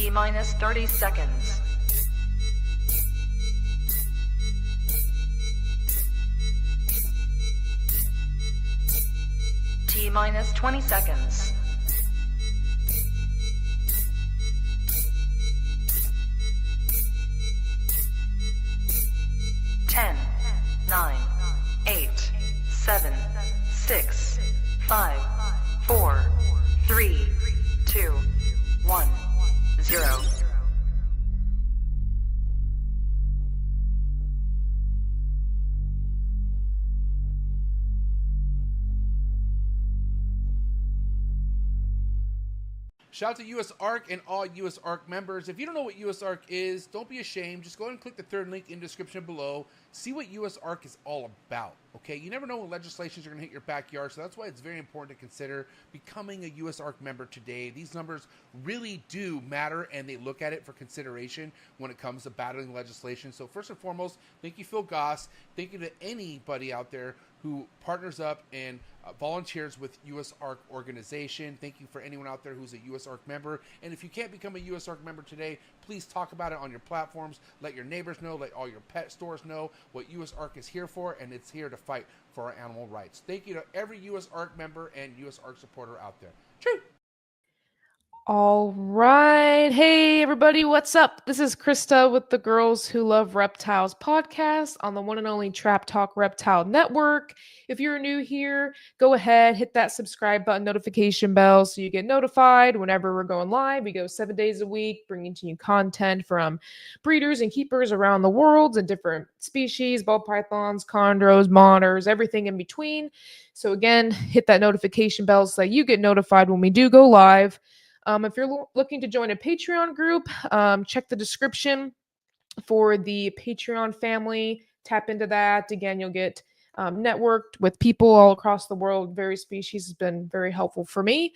T-minus 30 seconds. T-minus 20 seconds. 10, 9, 8, 7, 6, 5, 4, 3, 2, 1, 0. Shout out to US ARC and all US ARC members. If you don't know what US ARC is, don't be ashamed. Just go ahead and click the third link in the description below. See what US ARC is all about, okay? You never know when legislations are going to hit your backyard, so that's why it's very important to consider becoming a US ARC member today. These numbers really do matter, and they look at it for consideration when it comes to battling legislation. So first and foremost, thank you, Phil Goss. Thank you to anybody out there who partners up and volunteers with US ARC organization. Thank you for anyone out there who's a US ARC member. And if you can't become a US ARC member today, please talk about it on your platforms. Let your neighbors know, let all your pet stores know what US ARC is here for, and it's here to fight for our animal rights. Thank you to every US ARC member and US ARC supporter out there. True. All right. Hey, everybody. What's up? This is Krista with the Girls Who Love Reptiles podcast on the one and only Trap Talk Reptile Network. If you're new here, go ahead, hit that subscribe button, notification bell so you get notified whenever we're going live. We go 7 days a week, bringing to you content from breeders and keepers around the world and different species, ball pythons, chondros, monitors, everything in between. So again, hit that notification bell so that you get notified when we do go live. If you're looking to join a Patreon group, check the description for the Patreon family. Tap into that. Again, you'll get networked with people all across the world. Various species has been very helpful for me.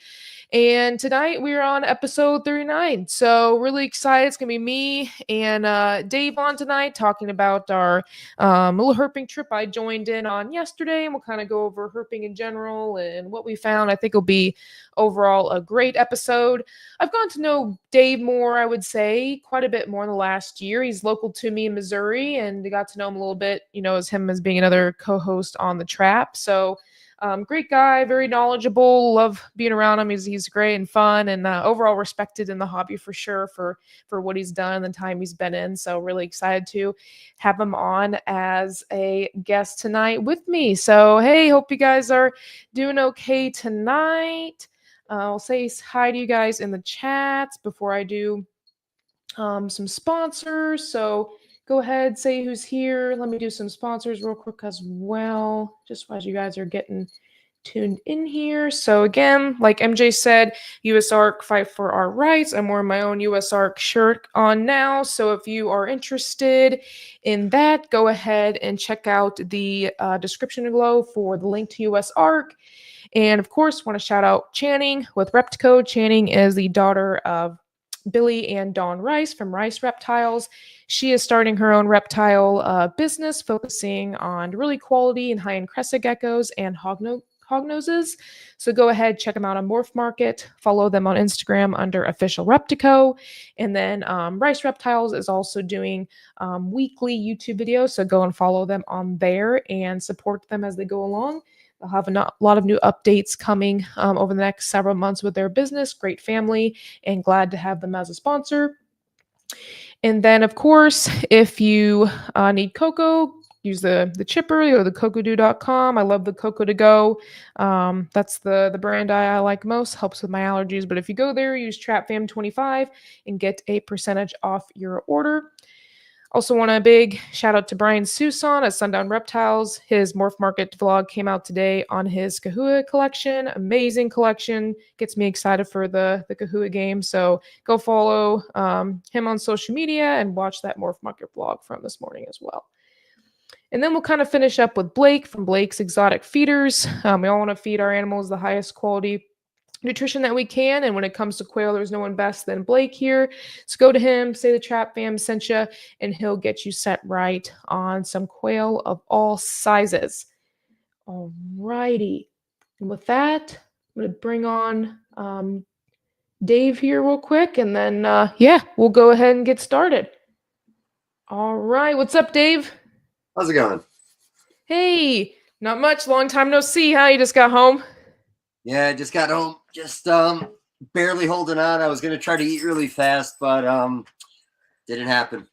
And tonight we're on episode 39. So really excited. It's going to be me and Dave on tonight talking about our little herping trip I joined in on yesterday. And we'll kind of go over herping in general and what we found. I think it'll be overall a great episode. I've gotten to know Dave more, I would say, quite a bit more in the last year. He's local to me in Missouri, and I got to know him a little bit, as him as being another co-host on the Trap. So great guy, very knowledgeable, love being around him. He's great and fun, and overall respected in the hobby for sure for what he's done and the time he's been in. So really excited to have him on as a guest tonight with me. So hey, hope you guys are doing okay tonight. I'll say hi to you guys in the chats before I do some sponsors. So go ahead, say who's here. Let me do some sponsors real quick as well, just as you guys are getting tuned in here. So again, like MJ said, US ARC fight for our rights. I'm wearing my own US ARC shirt on now. So if you are interested in that, go ahead and check out the description below for the link to US ARC. And of course, want to shout out Channing with ReptiCo. Channing is the daughter of Billy and Dawn Rice from Rice Reptiles. She is starting her own reptile business, focusing on really quality and high-end crescent geckos and hognoses. So go ahead, check them out on MORPH Market. Follow them on Instagram under officialreptico. And then Rice Reptiles is also doing weekly YouTube videos. So go and follow them on there and support them as they go along. They'll have a lot of new updates coming over the next several months with their business. Great family, and glad to have them as a sponsor. And then, of course, if you need COCO, use the chipper or the cocodoo.com. I love the COCO to go. That's the brand I like most. Helps with my allergies. But if you go there, use TrapFam25 and get a percentage off your order. Also want a big shout out to Brian Susan at SUNDOWN Reptiles. His Morph Market vlog came out today on his Kahua collection. Amazing collection. Gets me excited for the Kahua game. So go follow him on social media and watch that Morph Market vlog from this morning as well. And then we'll kind of finish up with Blake from Blake's Exotic Feeders. We all want to feed our animals the highest quality nutrition that we can, and when it comes to quail, there's no one best than Blake here. So go to him, say the Trap Fam sent you, and he'll get you set right on some quail of all sizes. All righty, and with that, I'm going to bring on Dave here real quick, and then yeah, we'll go ahead and get started. All right, what's up, Dave? How's it going? Hey, not much. Long time no see, huh? You just got home? Yeah, I just got home. Just barely holding on. I was gonna try to eat really fast, but didn't happen.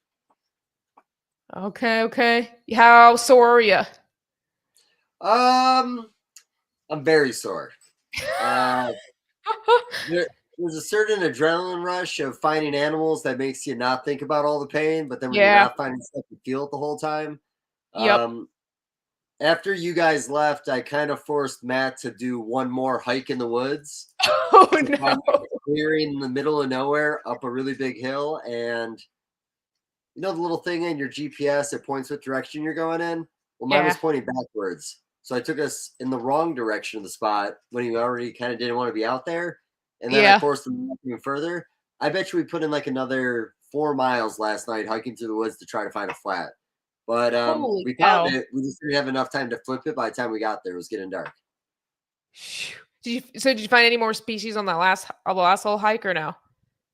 Okay. How sore are you? I'm very sore. There's a certain adrenaline rush of finding animals that makes you not think about all the pain, but then when you're Yeah. not finding stuff, you feel it the whole time. Yep. After you guys left, I kind of forced Matt to do one more hike in the woods. Oh no. Clearing in the middle of nowhere up a really big hill, and you know the little thing in your GPS that points what direction you're going in? Well, mine was Yeah. pointing backwards. So I took us in the wrong direction of the spot when he already kind of didn't want to be out there. And then I Yeah. forced him even further. I bet you we put in like another 4 miles last night hiking through the woods to try to find a flat. But Holy we cow. found it. We just didn't have enough time to flip it by the time we got there. It was getting dark. Did you find any more species on the last whole hike or no?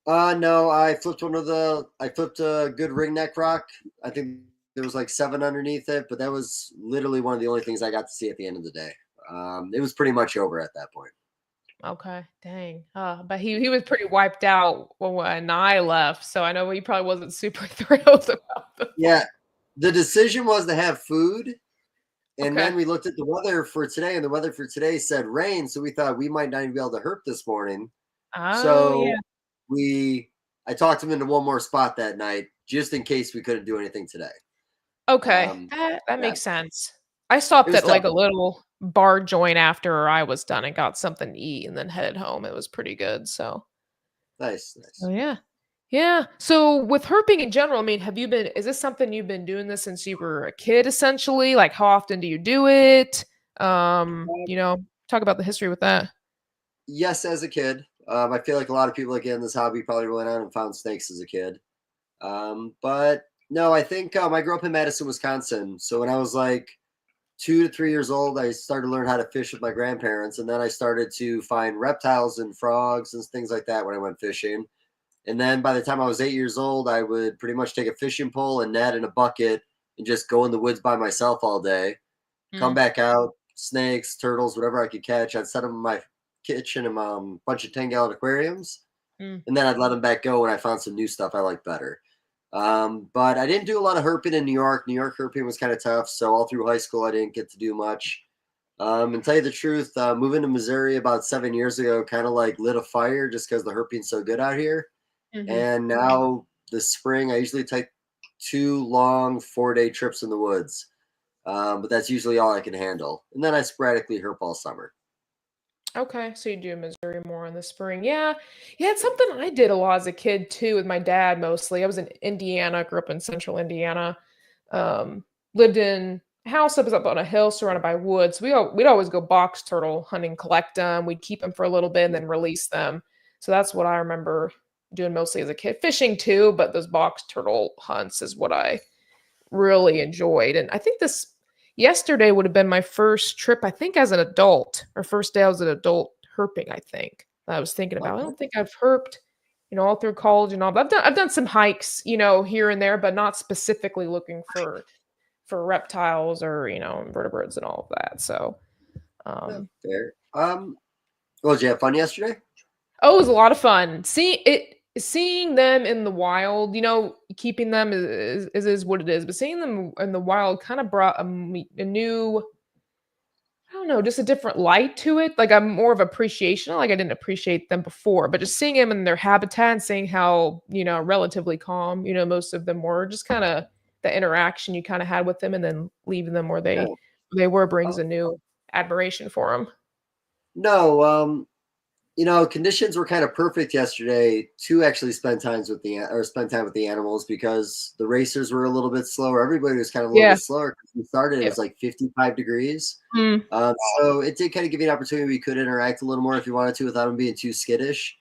No, I flipped a good ringneck rock. I think there was like 7 underneath it, but that was literally one of the only things I got to see at the end of the day. It was pretty much over at that point. Okay, dang. But he was pretty wiped out when I left, so I know he probably wasn't super thrilled about the Yeah, the decision was to have food, and then Okay. we looked at the weather for today, and the weather for today said rain, so we thought we might not even be able to herp this morning. Oh So yeah. I talked him into one more spot that night just in case we couldn't do anything today. Okay. Um, That yeah, makes sense. I it stopped was at tough. like a little bar joint after I was done and got something to eat and then headed home. It was pretty good. So Nice. yeah. Yeah. So with herping in general, I mean, is this something you've been doing this since you were a kid essentially? Like how often do you do it? Talk about the history with that. Yes, as a kid. I feel like a lot of people that get in this hobby probably went out and found snakes as a kid. But no, I think I grew up in Madison, Wisconsin. So when I was like 2 to 3 years old, I started to learn how to fish with my grandparents. And then I started to find reptiles and frogs and things like that when I went fishing. And then by the time I was 8 years old, I would pretty much take a fishing pole, a net, and a bucket and just go in the woods by myself all day. Come Mm, back out, snakes, turtles, whatever I could catch. I'd set them in my kitchen and a bunch of 10-gallon aquariums, mm. and then I'd let them back go when I found some new stuff I liked better. But I didn't do a lot of herping in New York. New York herping was kind of tough, so all through high school I didn't get to do much. And tell you the truth, moving to Missouri about 7 years ago kind of like lit a fire just because the herping's so good out here. Mhm. And now this spring I usually take 2 long 4-day trips in the woods. But that's usually all I can handle. And then I sporadically herp all summer. Okay, so you do Missouri more in the spring. Yeah. Yeah, it's something I did a lot as a kid too with my dad mostly. I was in Indiana, grew up in central Indiana. Lived in a house that was up on a hill surrounded by woods. We'd always go box turtle hunting, collect them. We'd keep them for a little bit and then release them. So that's what I remember doing mostly as a kid. Fishing too, but those box turtle hunts is what I really enjoyed. And I think this yesterday would have been my first trip, I think, as an adult, or first day I was an adult herping, I think. That I was thinking about. I Okay. don't think I've herped, all through college and all. But I've done some hikes, here and there, but not specifically looking for reptiles or, invertebrates and all of that. So Yeah, um fair. Well, did you have fun yesterday? oh, it was a lot of fun. Seeing them in the wild, keeping them is what it is, but seeing them in the wild kind of brought a new, I don't know, just a different light to it. Like I'm more of appreciation. Like I didn't appreciate them before, but just seeing them in their habitat and seeing how, relatively calm, most of them were, just kind of the interaction you kind of had with them and then leaving them where Yeah. they were brings Oh, a new admiration for them. no. Conditions were kind of perfect yesterday to actually spend spend time with the animals because the racers were a little bit slower. Everybody was kind of a little Yeah. bit slower because we started. It Yep. was like 55 degrees. Mm. So it did kind of give you an opportunity. We could interact a little more if you wanted to without them being too skittish.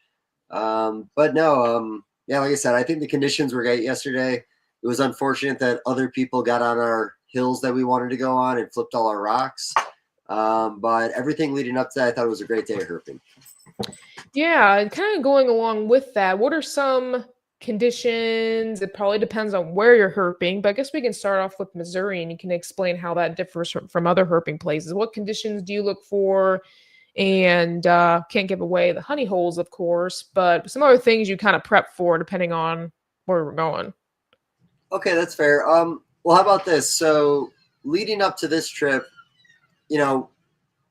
But no, yeah, like I said, I think the conditions were great yesterday. It was unfortunate that other people got on our hills that we wanted to go on and flipped all our rocks. But everything leading up to that, I thought it was a great day of herping. Yeah, and kind of going along with that, what are some conditions? It probably depends on where you're herping, but I guess we can start off with Missouri and you can explain how that differs from other herping places. What conditions do you look for? And can't give away the honey holes, of course, but some other things you kind of prep for depending on where we're going. Okay, that's fair. Well, how about this? So leading up to this trip, you know,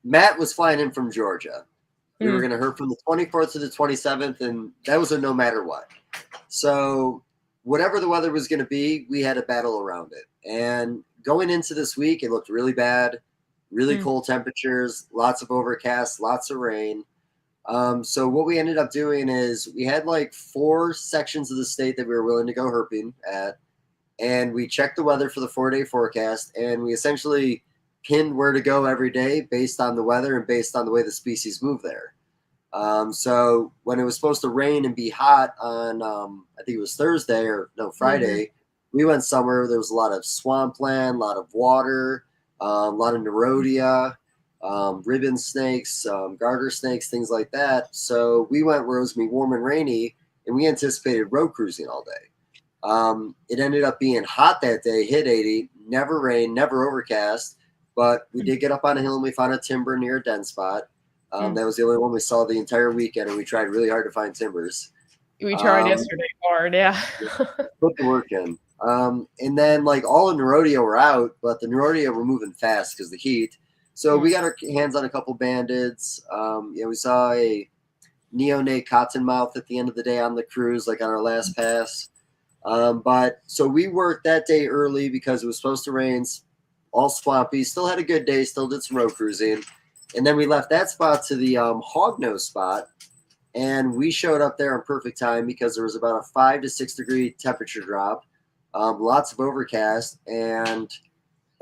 Matt was flying in from Georgia. We were Mm, going to herp from the 24th to the 27th, and that was a no matter what. So whatever the weather was going to be, we had a battle around it. And going into this week, it looked really bad, really mm, cold temperatures, lots of overcast, lots of rain. So what we ended up doing is we had like 4 sections of the state that we were willing to go herping at, and we checked the weather for the 4-day forecast, and we essentially pinned where to go every day based on the weather and based on the way the species move there. So when it was supposed to rain and be hot on, I think it was Thursday or no, mhm. Friday, we went somewhere. There was a lot of swampland, a lot of water, a lot of Nerodia, ribbon snakes, garter snakes, things like that. So we went where it was going to be warm and rainy, and we anticipated road cruising all day. It ended up being hot that day, hit 80, never rained, never overcast, but we did get up on a hill and we found a timber near a den spot. Mm. That was the only one we saw the entire weekend, and we tried really hard to find timbers. We tried Um, yesterday hard, yeah. Put the work in. And then like all of Nerodia were out, but the Nerodia were moving fast because the heat. So Mm. we got our hands on a couple bandits. We saw a neonate cottonmouth at the end of the day on the cruise, like on our last pass. But so we worked that day early because it was supposed to rain, all swampy. Still had a good day, still did some road cruising. And then we left that spot to the hognose spot. And we showed up there in perfect time because there was about a 5 to 6 degree temperature drop, lots of overcast, and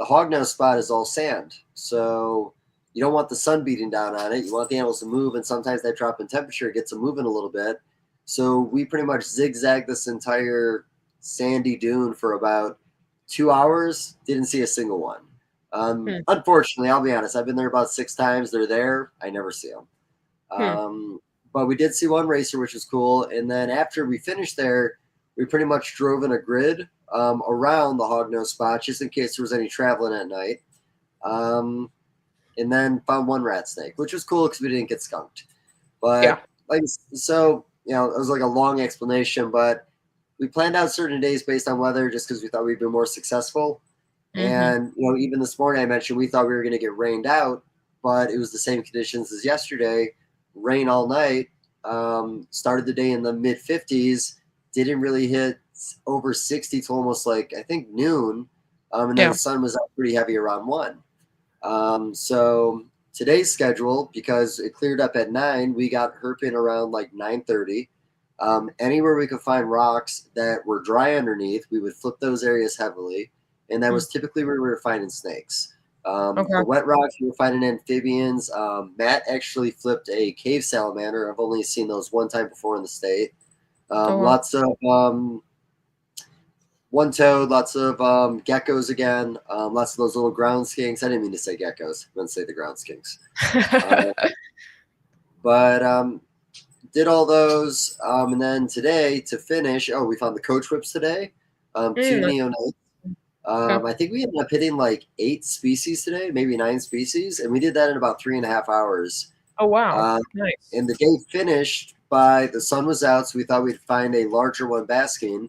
the hognose spot is all sand. So you don't want the sun beating down on it. You want the animals to move, and sometimes that drop in temperature gets them moving a little bit. So we pretty much zigzagged this entire sandy dune for about 2 hours. Didn't see a single one. Hmm. Unfortunately, I'll be honest. I've been there about 6 times. They're there. I never see them. Hmm. But we did see one racer, which was cool. And then after we finished there, we pretty much drove in a grid around the hognose spot just in case there was any traveling at night. Um, and then found one rat snake, which was cool because we didn't get skunked. Yeah. But like so, it was like a long explanation, but we planned out certain days based on weather just because we thought we'd be more successful. Mhm. And even this morning I mentioned we thought we were going to get rained out, but it was the same conditions as yesterday. Rain all night. Started the day in the mid 50s. Didn't really hit over 60 to almost like I think noon. And then Yeah. the sun was up pretty heavy around 1. So today's schedule, because it cleared up at 9, we got herping around like 9:30. Anywhere we could find rocks that were dry underneath, we would flip those areas heavily, and that Mm. was typically where we were finding snakes. Okay. The wet rocks, we were finding amphibians. Matt actually flipped a cave salamander. I've only seen those one time before in the state. Oh, wow. Lots of one toad, lots of geckos again, lots of those little ground skinks. I didn't mean to say geckos. I meant to say the ground skinks. But did all those. And then today to finish, we found the coach whips today, 2 Mm, neonates. okay. I think we ended up hitting like 8 species today, maybe 9 species. And we did that in about 3.5 hours. Oh, wow. Um, Nice. and the day finished by the sun was out, so we thought we'd find a larger one basking,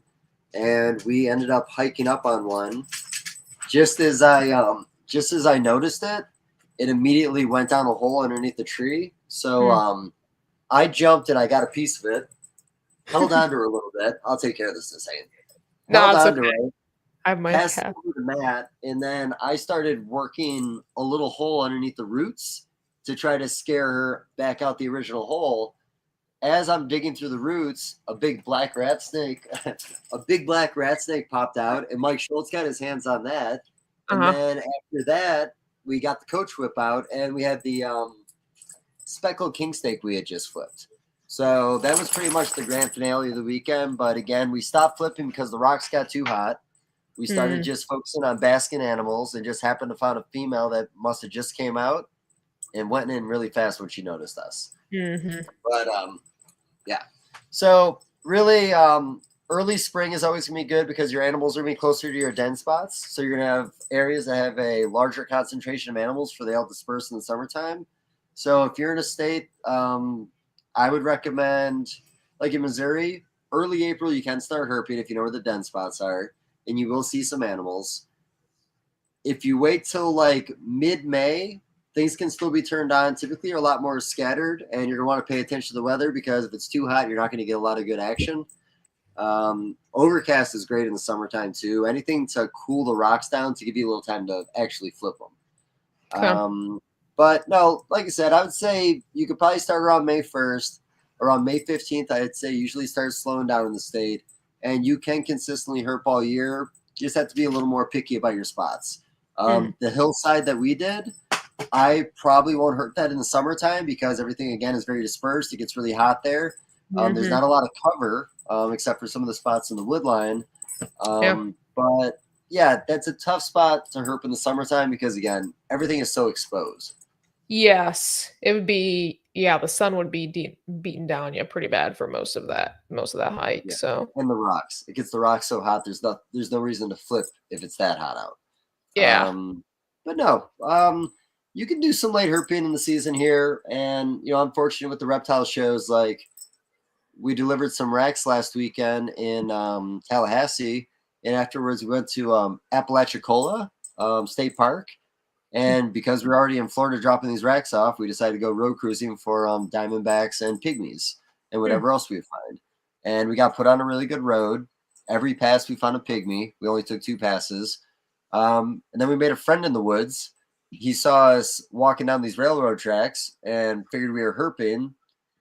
and we ended up hiking up on one. Just as I noticed it, it immediately went down a hole underneath the tree. So Mm. I jumped and I got a piece of it, held on to her a little bit. I'll take care of this in a second. No, Held it's on okay. to her, I have my passed it cat. over to Matt, and then I started working a little hole underneath the roots to try to scare her back out the original hole. As I'm digging through the roots, a big black rat snake popped out, and Mike Schultz got his hands on that. And Uh-huh. then after that, we got the coach whip out, and we had the speckled king snake we had just flipped. So that was pretty much the grand finale of the weekend. But again, we stopped flipping because the rocks got too hot. We started Mm. just focusing on basking animals and just happened to find a female that must have just came out. and went in really fast when she noticed us. Mm-hmm. But yeah. So really, early spring is always going to be good because your animals are going to be closer to your den spots. So you're going to have areas that have a larger concentration of animals for they all disperse in the summertime. So if you're in a state, I would recommend, like in Missouri, early April, you can start herping if you know where the den spots are, and you will see some animals. If you wait till like mid-May, things can still be turned on. Typically, are a lot more scattered, and you're going to want to pay attention to the weather because if it's too hot, you're not going to get a lot of good action. Overcast is great in the summertime too. Anything to cool the rocks down to give you a little time to actually flip them. Okay. But no, like I said, I would say you could probably start around May 1st. Around May 15th, I'd say usually starts slowing down in the state. And you can consistently herp all year. You just have to be a little more picky about your spots. The hillside that we did, I probably won't herp that in the summertime because everything, again, is very dispersed. It gets really hot there. There's not a lot of cover except for some of the spots in the wood line. But yeah, that's a tough spot to herp in the summertime because, again, everything is so exposed. Yes, it would be. Yeah, the sun would be beating down you pretty bad for most of that hike. Yeah. So And the rocks, it gets the rocks so hot. There's no reason to flip if it's that hot out. yeah. But no, you can do some late herping in the season here, and I'm fortunate with the reptile shows. Like we delivered some racks last weekend in Tallahassee, and afterwards we went to Apalachicola State Park. And because we're already in Florida dropping these racks off, we decided to go road cruising for diamondbacks and pygmies and whatever else we would find. And we got put on a really good road. Every pass we found a pygmy. We only took 2 passes. And then we made a friend in the woods. He saw us walking down these railroad tracks and figured we were herping,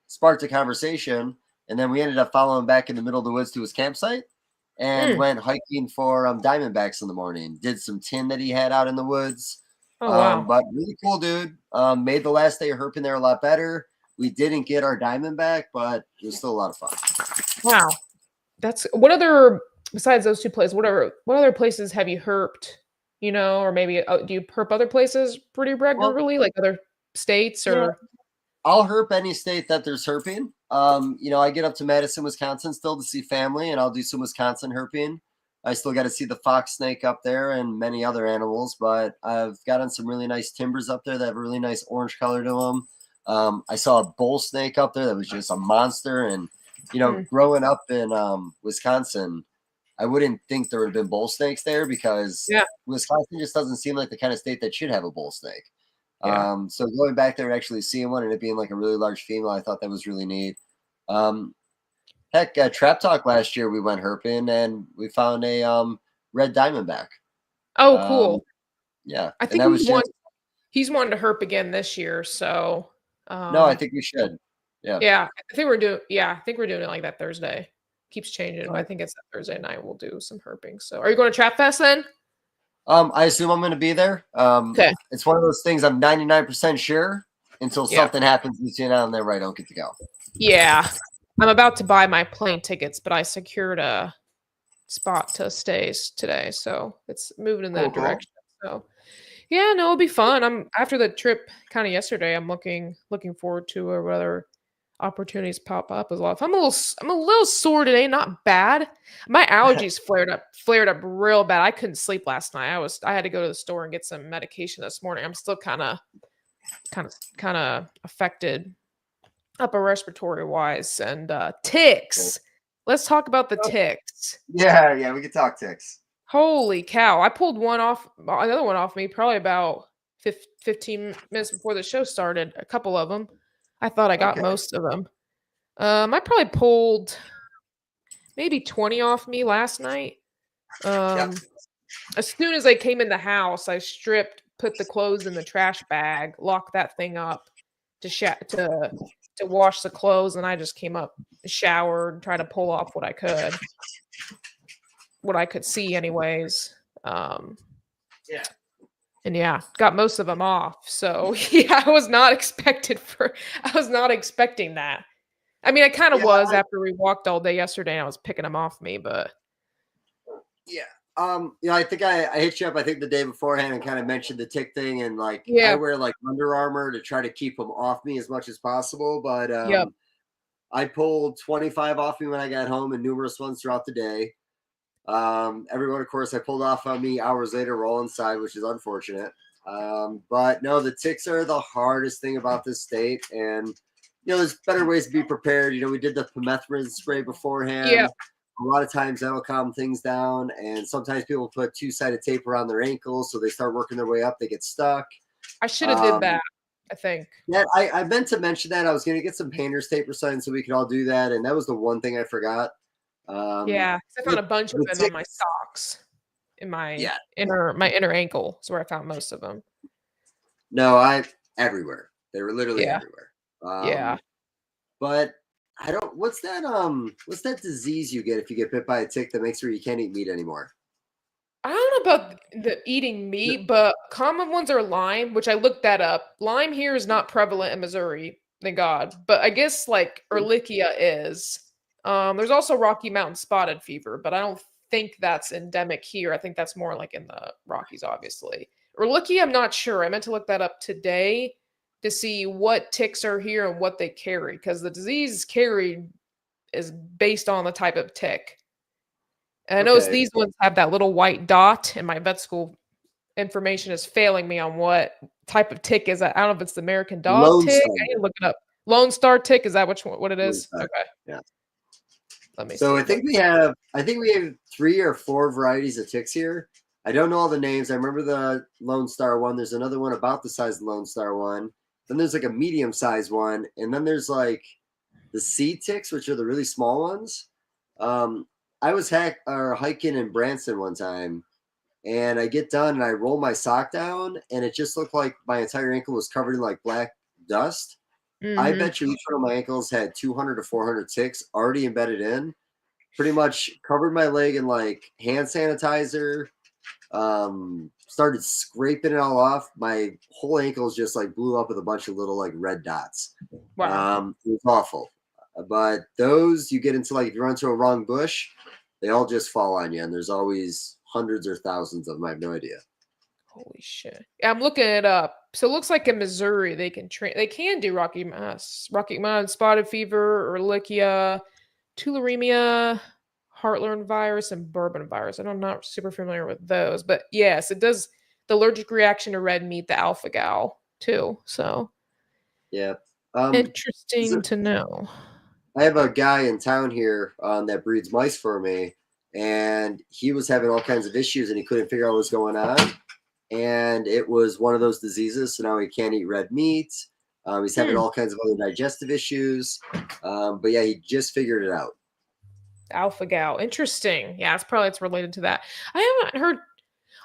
sparked a conversation, and then we ended up following back in the middle of the woods to his campsite and went hiking for diamondbacks in the morning. Did some tin that he had out in the woods. Oh wow. But really cool dude. Made the last day of herping there a lot better. We didn't get our diamond back, but it was still a lot of fun. Wow. That's what other besides those 2 places, what other places have you herped? Or maybe do you herp other places pretty regularly, like other states or? Yeah. I'll herp any state that there's herping. I get up to Madison, Wisconsin still to see family, and I'll do some Wisconsin herping. I still got to see the fox snake up there and many other animals, but I've gotten some really nice timbers up there that have a really nice orange color to them. I saw a bull snake up there that was just a monster. And, growing up in Wisconsin, I wouldn't think there would have been bull snakes there because Wisconsin just doesn't seem like the kind of state that should have a bull snake. Yeah. So going back there and actually seeing one and it being like a really large female, I thought that was really neat. Heck, Trap Talk last year we went herping and we found a red diamondback. Oh, cool. Yeah, I think he's wanting to herp again this year. So no, I think we should. Yeah, I think we're doing it like that Thursday. Keeps changing, but I think it's that Thursday night we'll do some herping. So are you going to Trap Fest then? I assume I'm going to be there. Okay. It's one of those things I'm 99% sure until something happens between now and then where I don't get to go. Yeah. I'm about to buy my plane tickets, but I secured a spot to stay today, so it's moving in that direction. So, yeah, no, it'll be fun. I'm after the trip kind of yesterday. I'm looking forward to what other opportunities pop up as well. I'm a little sore today, not bad. My allergies flared up real bad. I couldn't sleep last night. I had to go to the store and get some medication this morning. I'm still kind of affected upper respiratory wise and ticks. Let's talk about the ticks. Yeah, we can talk ticks. Holy cow. I pulled another one off me probably about 15 minutes before the show started. A couple of them. I thought I got most of them. I probably pulled maybe 20 off me last night. As soon as I came in the house, I stripped, put the clothes in the trash bag, locked that thing up to wash the clothes, and I just came up, showered, tried to pull off what I could see anyways. And got most of them off. So I was not expecting that. I mean, I kind of was after we walked all day yesterday and I was picking them off me, but I think I hit you up, I think the day beforehand and kind of mentioned the tick thing, and like I Yeah. wear like Under Armour to try to keep them off me as much as possible. But Yep. I pulled 25 off me when I got home and numerous ones throughout the day. Everyone, of course, I pulled off on me hours later, were all inside, which is unfortunate. But no, the ticks are the hardest thing about this state. And, there's better ways to be prepared. We did the permethrin spray beforehand. Yeah. A lot of times that'll calm things down. And sometimes people put 2-sided tape around their ankles. So they start working their way up. They get stuck. I should have did that, I think. Yeah, I meant to mention that. I was going to get some painter's tape or something so we could all do that. And that was the one thing I forgot. Yeah, 'cause I found a bunch of them on my socks, in my inner ankle. Is where I found most of them. No, everywhere. They were literally everywhere. Yeah. But I don't. What's that disease you get if you get bit by a tick that makes where you can't eat meat anymore? I don't know about the eating meat, but common ones are Lyme, which I looked that up. Lyme here is not prevalent in Missouri, thank God. But I guess like Ehrlichia is. There's also Rocky Mountain spotted fever, but I don't think that's endemic here. I think that's more like in the Rockies, obviously. Ehrlichia, I'm not sure. I meant to look that up today to see what ticks are here and what they carry, because the disease carried is based on the type of tick. And I noticed these ones have that little white dot, and my vet school information is failing me on what type of tick is that. I don't know if it's the American dog tick. I need to look it up. Lone Star tick, is that what it is? Okay. Yeah. Let me so see. I think we have 3 or 4 varieties of ticks here. I don't know all the names. I remember the Lone Star one. There's another one about the size of the Lone Star one. Then there's like a medium-sized one, and then there's like the seed ticks, which are the really small ones. I was hiking in Branson one time, and I get done and I roll my sock down, and it just looked like my entire ankle was covered in like black dust. I bet you each one of my ankles had 200 to 400 ticks already embedded in. Pretty much covered my leg in like hand sanitizer. Started scraping it all off. My whole ankles just like blew up with a bunch of little like red dots. Wow. It was awful. But those you get into, like if you run into a wrong bush, they all just fall on you, and there's always hundreds or thousands of them. I have no idea. Holy shit! Yeah, I'm looking it up. So it looks like in Missouri they can do Rocky Mountain spotted fever, Ehrlichia, tularemia, heartworm virus, and bourbon virus. I'm not super familiar with those, but yes, it does the allergic reaction to red meat, the alpha gal too. So yeah, interesting to know. I have a guy in town here that breeds mice for me, and he was having all kinds of issues, and he couldn't figure out what was going on. And it was one of those diseases. So now he can't eat red meat. He's having all kinds of other digestive issues. But yeah, he just figured it out. Alpha gal, interesting. Yeah, it's related to that. I haven't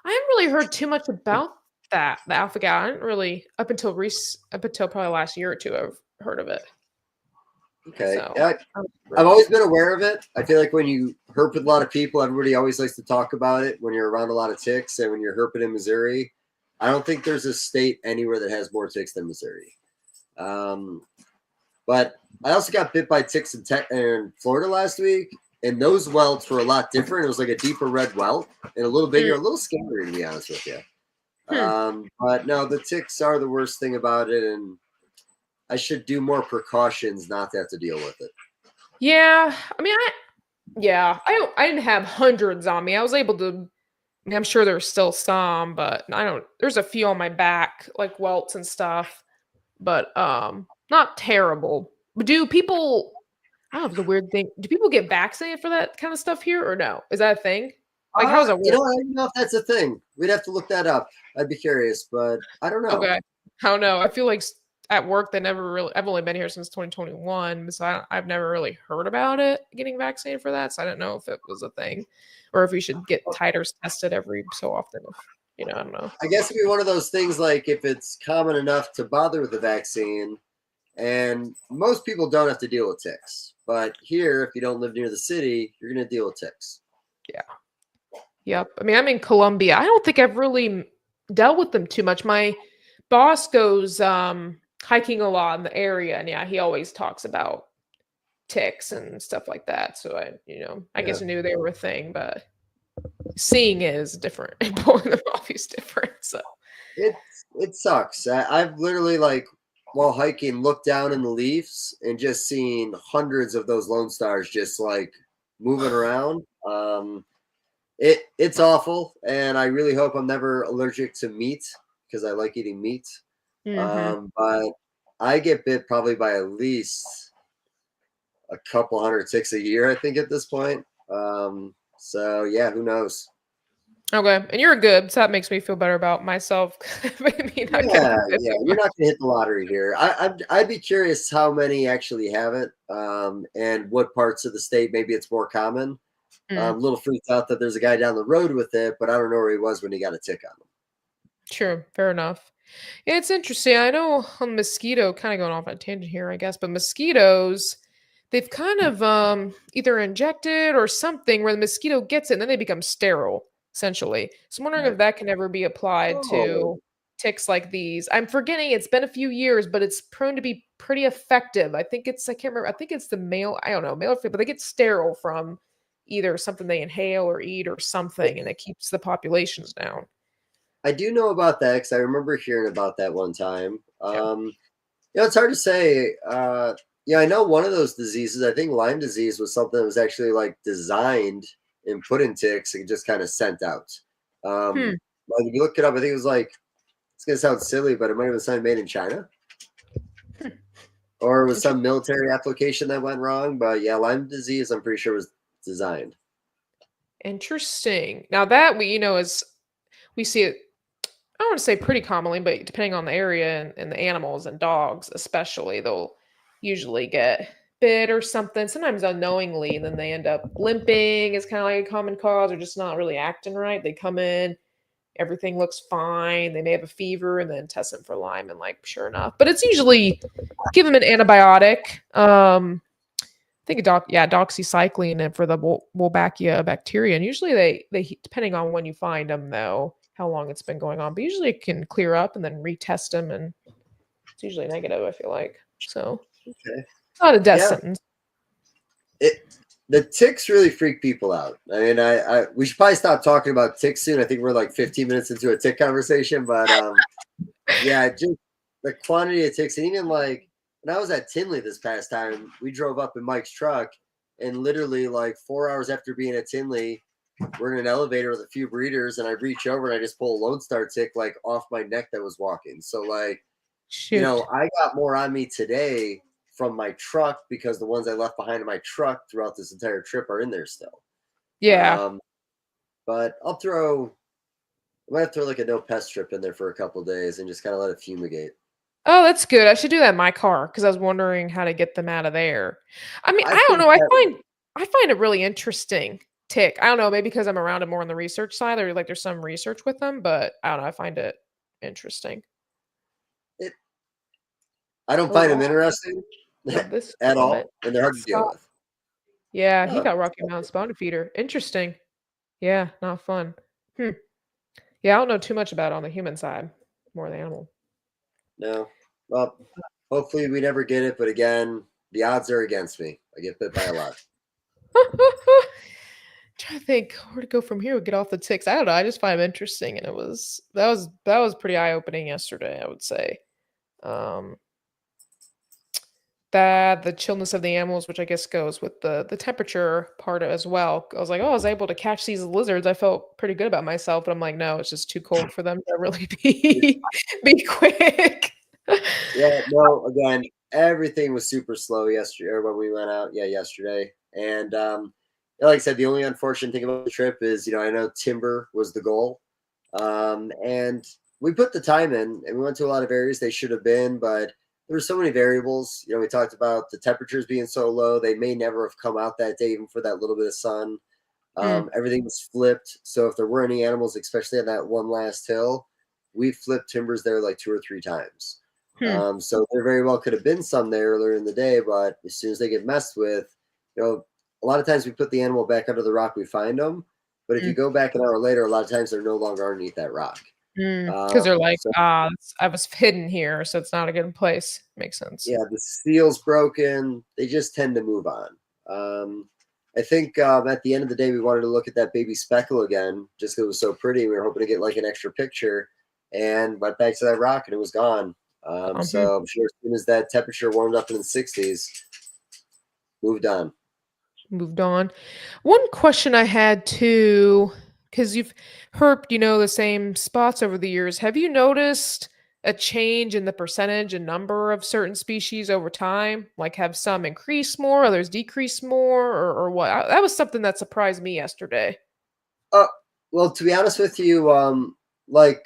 really heard too much about that. The alpha gal. I didn't really up until probably last year or two. I've heard of it. Okay. So, yeah, I've always been aware of it. I feel like when you herp with a lot of people, everybody always likes to talk about it when you're around a lot of ticks. And when you're herping in Missouri, I don't think there's a state anywhere that has more ticks than Missouri. But I also got bit by ticks in Florida last week, and those welts were a lot different. It was like a deeper red welt and a little bigger, a little scarier, to be honest with you. But no, the ticks are the worst thing about it, and I should do more precautions not to have to deal with it. Yeah, I mean, I didn't have hundreds on me. I was able to. I mean, I'm sure there's still some, but there's a few on my back, like welts and stuff, but not terrible. But do people? I don't know. The weird thing. Do people get vaccinated for that kind of stuff here, or no? Is that a thing? Like, how's it work? I don't know if that's a thing. We'd have to look that up. I'd be curious, but I don't know. Okay, I don't know. I feel like at work they never really. I've only been here since 2021, so I've never really heard about it getting vaccinated for that. So I don't know if it was a thing, or if we should get titers tested every so often. I don't know. I guess it'd be one of those things like if it's common enough to bother with the vaccine, and most people don't have to deal with ticks. But here, if you don't live near the city, you're going to deal with ticks. Yeah. Yep. I mean, I'm in Columbia. I don't think I've really dealt with them too much. My boss goes hiking a lot in the area, and yeah, he always talks about ticks and stuff like that. So I guess I knew they were a thing, but seeing it is different and pulling them off is different. So It sucks. I've literally like while hiking looked down in the leaves and just seen hundreds of those Lone Stars just like moving around. It's awful, and I really hope I'm never allergic to meat because I like eating meat. But I get bit probably by at least a couple hundred ticks a year, I think, at this point. So yeah, who knows? okay, and you're good, so that makes me feel better about myself. Maybe not Yeah, getting yeah, you're not gonna hit the lottery here. I'd be curious how many actually have it, and what parts of the state maybe it's more common. I'm a little freaked out that there's a guy down the road with it, but I don't know where he was when he got a tick on him. Sure, fair enough. Yeah, it's interesting. I know on mosquito, kind of going off on a tangent here, I guess, but mosquitoes, they've kind of either injected or something where the mosquito gets it and then they become sterile, essentially. So I'm wondering if that can ever be applied Oh, to ticks like these. I'm forgetting it's been a few years, but it's prone to be pretty effective. I think it's, I can't remember, I think it's the male, I don't know, male or female, but they get sterile from either something they inhale or eat or something, and it keeps the populations down. I do know about that because I remember hearing about that one time. Yeah. It's hard to say. Yeah, I know one of those diseases. I think Lyme disease was something that was actually like designed and put in ticks and just kind of sent out. Like if you look it up, I think it was like it's gonna sound silly, but it might have been something made in China, or it was some military application that went wrong. But yeah, Lyme disease, I'm pretty sure was designed. Interesting. Now that is we see it, I don't want to say pretty commonly, but depending on the area and the animals and dogs especially, they'll usually get bit or something, sometimes unknowingly, and then they end up limping is kind of like a common cause, or just not really acting right. They come in, everything looks fine, they may have a fever, and then test them for Lyme, and like sure enough. But it's usually give them an antibiotic. I think doxycycline and for the Wolbachia bacteria. And usually they depending on when you find them, though, how long it's been going on. But usually it can clear up and then retest them, and it's usually negative, I feel like. So Okay. it's not a death Yeah. sentence. The ticks really freak people out. I mean, we should probably stop talking about ticks soon. I think we're like 15 minutes into a tick conversation, but yeah, just the quantity of ticks, and even like when I was at Tinley this past time, we drove up in Mike's truck, and literally like 4 hours after being at Tinley, we're in an elevator with a few breeders, and I reach over and I just pull a Lone Star tick like off my neck that was walking. So like, Shoot. I got more on me today from my truck because the ones I left behind in my truck throughout this entire trip are in there still. Yeah. But I might have to throw like a no pest strip in there for a couple of days and just kind of let it fumigate. Oh, that's good. I should do that in my car because I was wondering how to get them out of there. I mean, I don't think know. I find it really interesting tick. I don't know, maybe because I'm around it more on the research side, or like there's some research with them, but I don't know. I find it interesting. I don't find them interesting This at all, comment. and they're hard to deal with. Yeah, he Oh, got Rocky Mountain Spawner Feeder. Interesting. Yeah, not fun. Yeah, I don't know too much about it on the human side. More the animal. no. Well, hopefully we never get it, but again, the odds are against me. I get bit by a lot. Trying to think where to go from here. We get off the ticks. I don't know. I just find them interesting, and that was pretty eye opening yesterday, I would say. That the chillness of the animals, which I guess goes with the temperature part as well. I was like, oh, I was able to catch these lizards. I felt pretty good about myself, but I'm like, no, it's just too cold for them to really be quick. Yeah, no, again, everything was super slow yesterday or when we went out. Yeah, yesterday. And like I said, the only unfortunate thing about the trip is, I know timber was the goal. And we put the time in and we went to a lot of areas they should have been, but there were so many variables. We talked about the temperatures being so low. They may never have come out that day, even for that little bit of sun. Everything was flipped. So if there were any animals, especially on that one last hill, we flipped timbers there like 2 or 3 times. So there very well could have been some there earlier in the day, but as soon as they get messed with, a lot of times we put the animal back under the rock, we find them. But if you go back an hour later, a lot of times they're no longer underneath that rock. Because they're like, I was hidden here, so it's not a good place. Makes sense. Yeah, the seal's broken. They just tend to move on. I think at the end of the day, we wanted to look at that baby speckle again, just because it was so pretty. We were hoping to get like an extra picture, and went back to that rock, and it was gone. So I'm sure as soon as that temperature warmed up in the 60s, moved on. Moved on. One question I had too, because you've herped, the same spots over the years. Have you noticed a change in the percentage and number of certain species over time? Like, have some increased more, others decreased more, or what? That was something that surprised me yesterday. Well, to be honest with you, like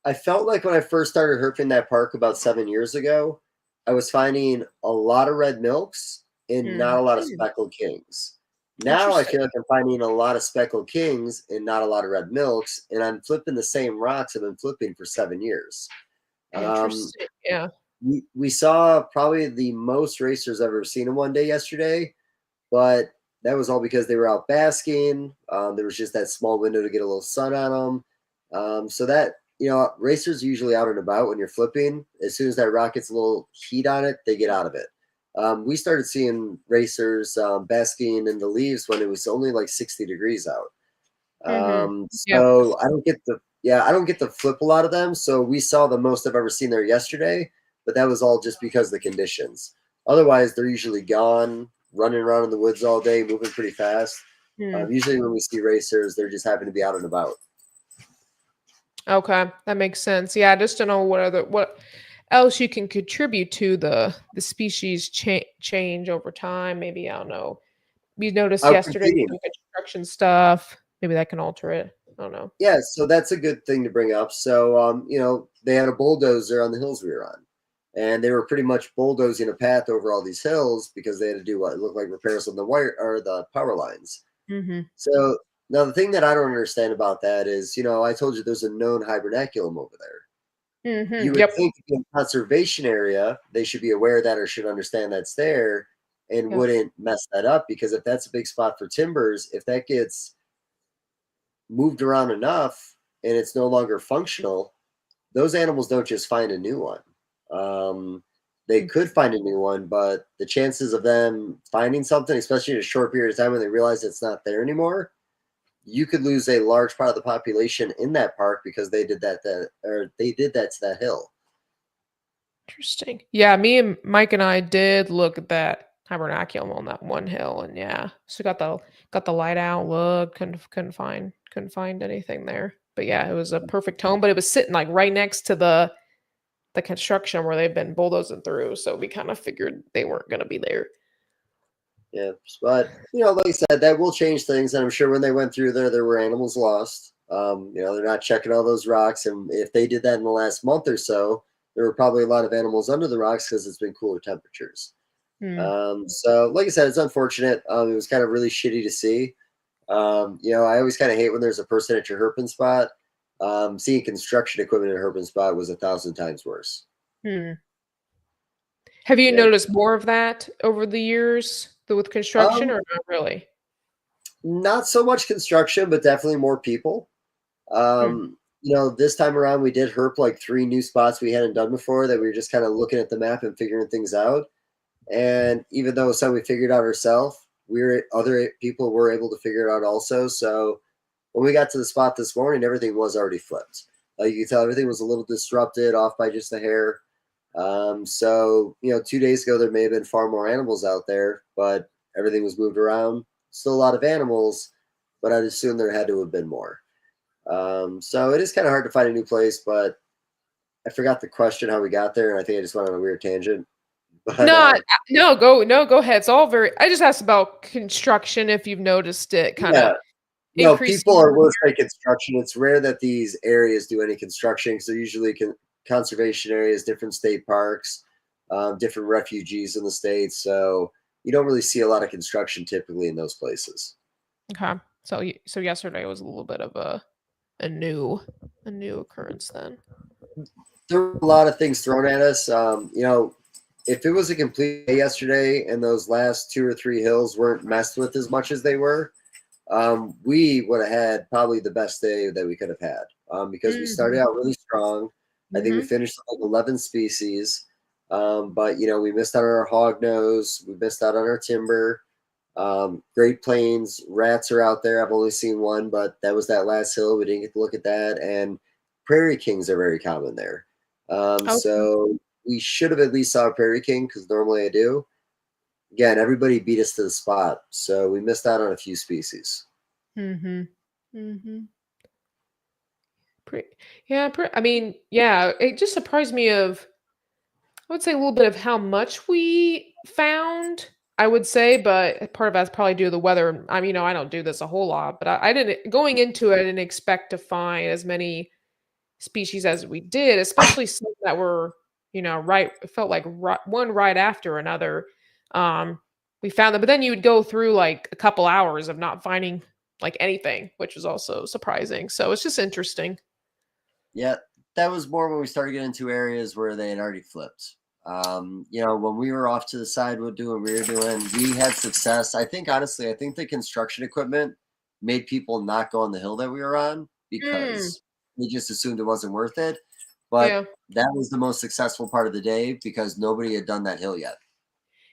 I felt like when I first started herping that park about 7 years ago, I was finding a lot of red milks and not a lot of speckled kings. Now I feel like I'm finding a lot of speckled kings and not a lot of red milks, and I'm flipping the same rocks I've been flipping for 7 years. Interesting. Yeah. We saw probably the most racers I've ever seen in one day yesterday, but that was all because they were out basking. There was just that small window to get a little sun on them. So that, racers are usually out and about when you're flipping. As soon as that rock gets a little heat on it, they get out of it. We started seeing racers basking in the leaves when it was only like 60 degrees out. So I don't get to flip a lot of them. So we saw the most I've ever seen there yesterday, but that was all just because of the conditions. Otherwise, they're usually gone, running around in the woods all day, moving pretty fast. Usually when we see racers, they're just happen to be out and about. Okay, that makes sense. Yeah, I just don't know what else you can contribute to the species change over time. Maybe, I don't know. We noticed yesterday some construction stuff. Maybe that can alter it. I don't know. Yeah, so that's a good thing to bring up. So, they had a bulldozer on the hills we were on, and they were pretty much bulldozing a path over all these hills because they had to do what looked like repairs on the wire or the power lines. So now the thing that I don't understand about that is, I told you there's a known hibernaculum over there. You would think in a conservation area, they should be aware of that or should understand that's there and wouldn't mess that up, because if that's a big spot for timbers, if that gets moved around enough and it's no longer functional, those animals don't just find a new one. They could find a new one, but the chances of them finding something, especially in a short period of time when they realize it's not there anymore, you could lose a large part of the population in that park because they did that to that hill. Interesting. Yeah, me and Mike and I did look at that hibernaculum on that one hill, and so got the light out, look, couldn't find anything there. But yeah, it was a perfect home, but it was sitting like right next to the construction where they've been bulldozing through, so we kind of figured they weren't going to be there. Yeah, but like I said, that will change things, and I'm sure when they went through there were animals lost. They're not checking all those rocks, and if they did that in the last month or so, there were probably a lot of animals under the rocks because it's been cooler temperatures. So like I said, it's unfortunate. It was kind of really shitty to see. I always kind of hate when there's a person at your herping spot. Seeing construction equipment at a herping spot was 1,000 times worse. Have you noticed more of that over the years with construction, or not really? Not so much construction, but definitely more people. This time around we did herp like 3 new spots we hadn't done before that we were just kind of looking at the map and figuring things out. And even though some we figured out ourselves, other people were able to figure it out also. So when we got to the spot this morning, everything was already flipped. You can tell everything was a little disrupted, off by just a hair. So 2 days ago there may have been far more animals out there, but everything was moved around. Still a lot of animals, but I'd assume there had to have been more. So it is kind of hard to find a new place, but I forgot the question how we got there, and I think I just went on a weird tangent. But, go ahead. It's all very. I just asked about construction. If you've noticed it, kind of. People are worse by construction. It's rare that these areas do any construction because they're usually conservation areas, different state parks, different refugees in the states. So you don't really see a lot of construction typically in those places. Okay, so yesterday was a little bit of a new occurrence then. There were a lot of things thrown at us. If it was a complete day yesterday and those last 2 or 3 hills weren't messed with as much as they were, we would have had probably the best day that we could have had because we started out really strong. I think we finished like 11 species, but we missed out on our hog nose, we missed out on our timber. Great Plains rats are out there. I've only seen one, but that was that last hill. We didn't get to look at that. And prairie kings are very common there. Okay. So we should have at least saw a prairie king because normally I do. Again, everybody beat us to the spot, so we missed out on a few species. Mm-hmm. Mm-hmm. I mean, yeah, it just surprised me of, I would say, a little bit of how much we found, I would say, but part of that's probably due to the weather. I mean, I don't do this a whole lot, but I didn't, going into it, I didn't expect to find as many species as we did, especially some that were, right, it felt like one right after another. We found them, but then you would go through like a couple hours of not finding like anything, which was also surprising. So it's just interesting. Yeah, that was more when we started getting into areas where they had already flipped. When we were off to the side doing what we were doing, we had success. I think, honestly, the construction equipment made people not go on the hill that we were on because they just assumed it wasn't worth it. But Yeah. that was the most successful part of the day because nobody had done that hill yet.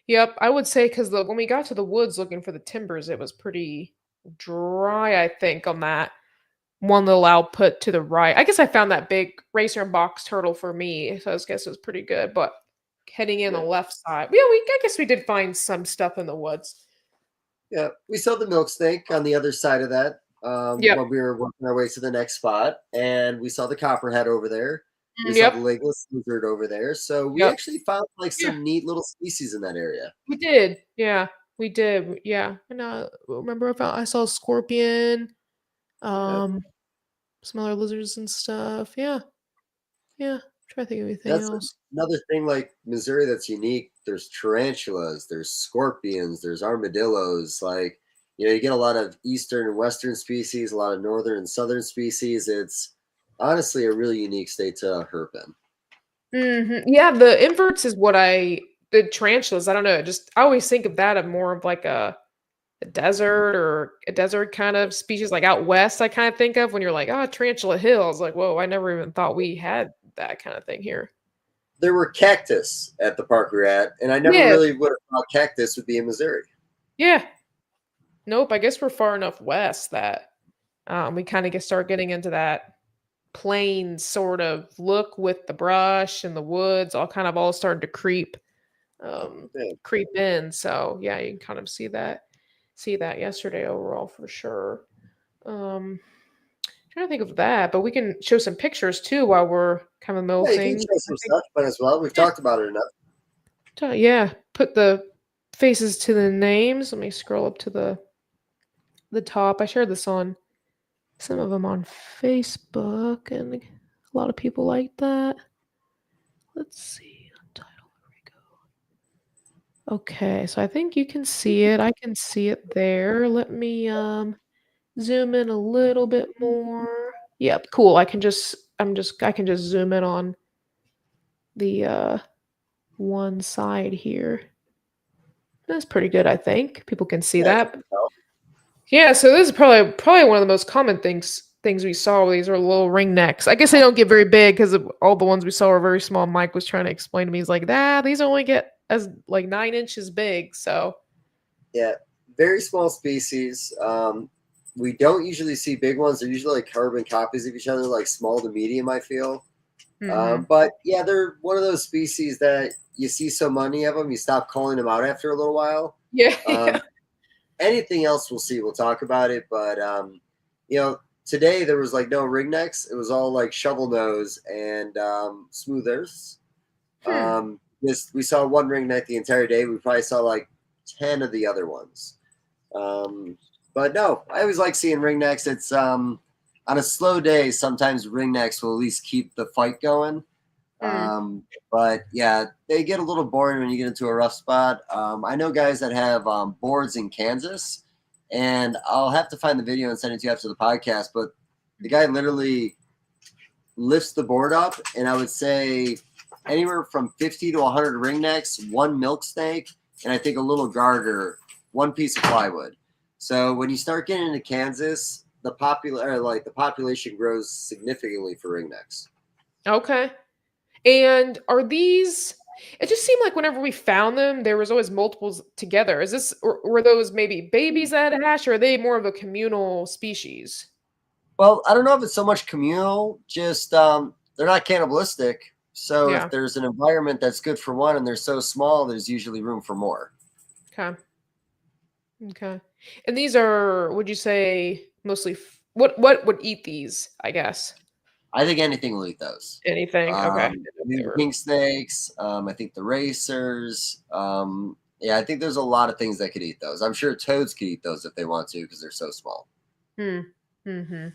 Yep, I would say because when we got to the woods looking for the timbers, it was pretty dry, I think, on that one little output to the right. I guess I found that big racer and box turtle for me, so I guess it was pretty good. But heading in Yeah. the left side, yeah, I guess we did find some stuff in the woods. Yeah, we saw the milk snake on the other side of that Yep. when we were working our way to the next spot, and we saw the copperhead over there. We saw the Yep. legless lizard over there. So we Yep. actually found like Yeah. some neat little species in that area. We did. Yeah, we did. Yeah, and remember I saw a scorpion, Yep. some other lizards and stuff. Yeah, yeah. Try to think of anything That's else. another thing like Missouri that's unique. There's tarantulas, there's scorpions, there's armadillos. Like, you get a lot of eastern and western species, a lot of northern and southern species. It's honestly a really unique state to herp in. Yeah, the inverts is the tarantulas. I don't know. I always think of that of more of like a desert or a desert kind of species, like out west. I kind of think of when you're like, oh, Tarantula Hills. Like, whoa, I never even thought we had that kind of thing here. There were cactus at the park we were at, and I never Yeah. really would have thought cactus would be in Missouri. Yeah. Nope. I guess we're far enough west that we kind of start getting into that plain sort of look with the brush and the woods all starting to creep in. So yeah, you can kind of see that yesterday overall for sure. Trying to think of that, but we can show some pictures too while we're kind of in the middle of Yeah, you can things. show some stuff, but as well, we've talked about it enough. Yeah, put the faces to the names. Let me scroll up to the top. I shared this on some of them on Facebook, and a lot of people like that. Let's see. Untitled. There we go. Okay, so I think you can see it. I can see it there. Let me zoom in a little bit more. Yep, cool. I can just zoom in on the one side here. That's pretty good, I think. People can see that. Yeah, so this is probably one of the most common things we saw. These are little ring necks. I guess they don't get very big because all the ones we saw are very small. Mike was trying to explain to me. He's like, these only get as like 9 inches big. So yeah, very small species. We don't usually see big ones. They're usually like carbon copies of each other, like small to medium, I feel. But yeah, they're one of those species that you see so many of them, you stop calling them out after a little while. yeah. Anything else we'll see, we'll talk about it. But today there was like no ringnecks. It was all like shovel nose and smooth earths. We saw one ringneck the entire day. We probably saw like 10 of the other ones. But no, I always like seeing ringnecks. It's on a slow day, sometimes ringnecks will at least keep the fight going. But yeah, they get a little boring when you get into a rough spot. I know guys that have boards in Kansas, and I'll have to find the video and send it to you after the podcast. But the guy literally lifts the board up, and I would say anywhere from 50 to 100 ringnecks, one milk snake, and I think a little garter, one piece of plywood. So when you start getting into Kansas, the population grows significantly for ringnecks. Okay. And are these It just seemed like whenever we found them, there was always multiples together. Is this, or were those maybe babies that hatch, or are they more of a communal species? Well, I don't know if it's so much communal, just they're not cannibalistic. So if Yeah. there's an environment that's good for one and they're so small, there's usually room for more. Okay. Okay. And these are, would you say, mostly what would eat these, I guess? I think anything will eat those. Anything. Okay. They The were- pink snakes, I think the racers. Yeah, I think there's a lot of things that could eat those. I'm sure toads could eat those if they want to because they're so small. Hmm. Mm-hmm.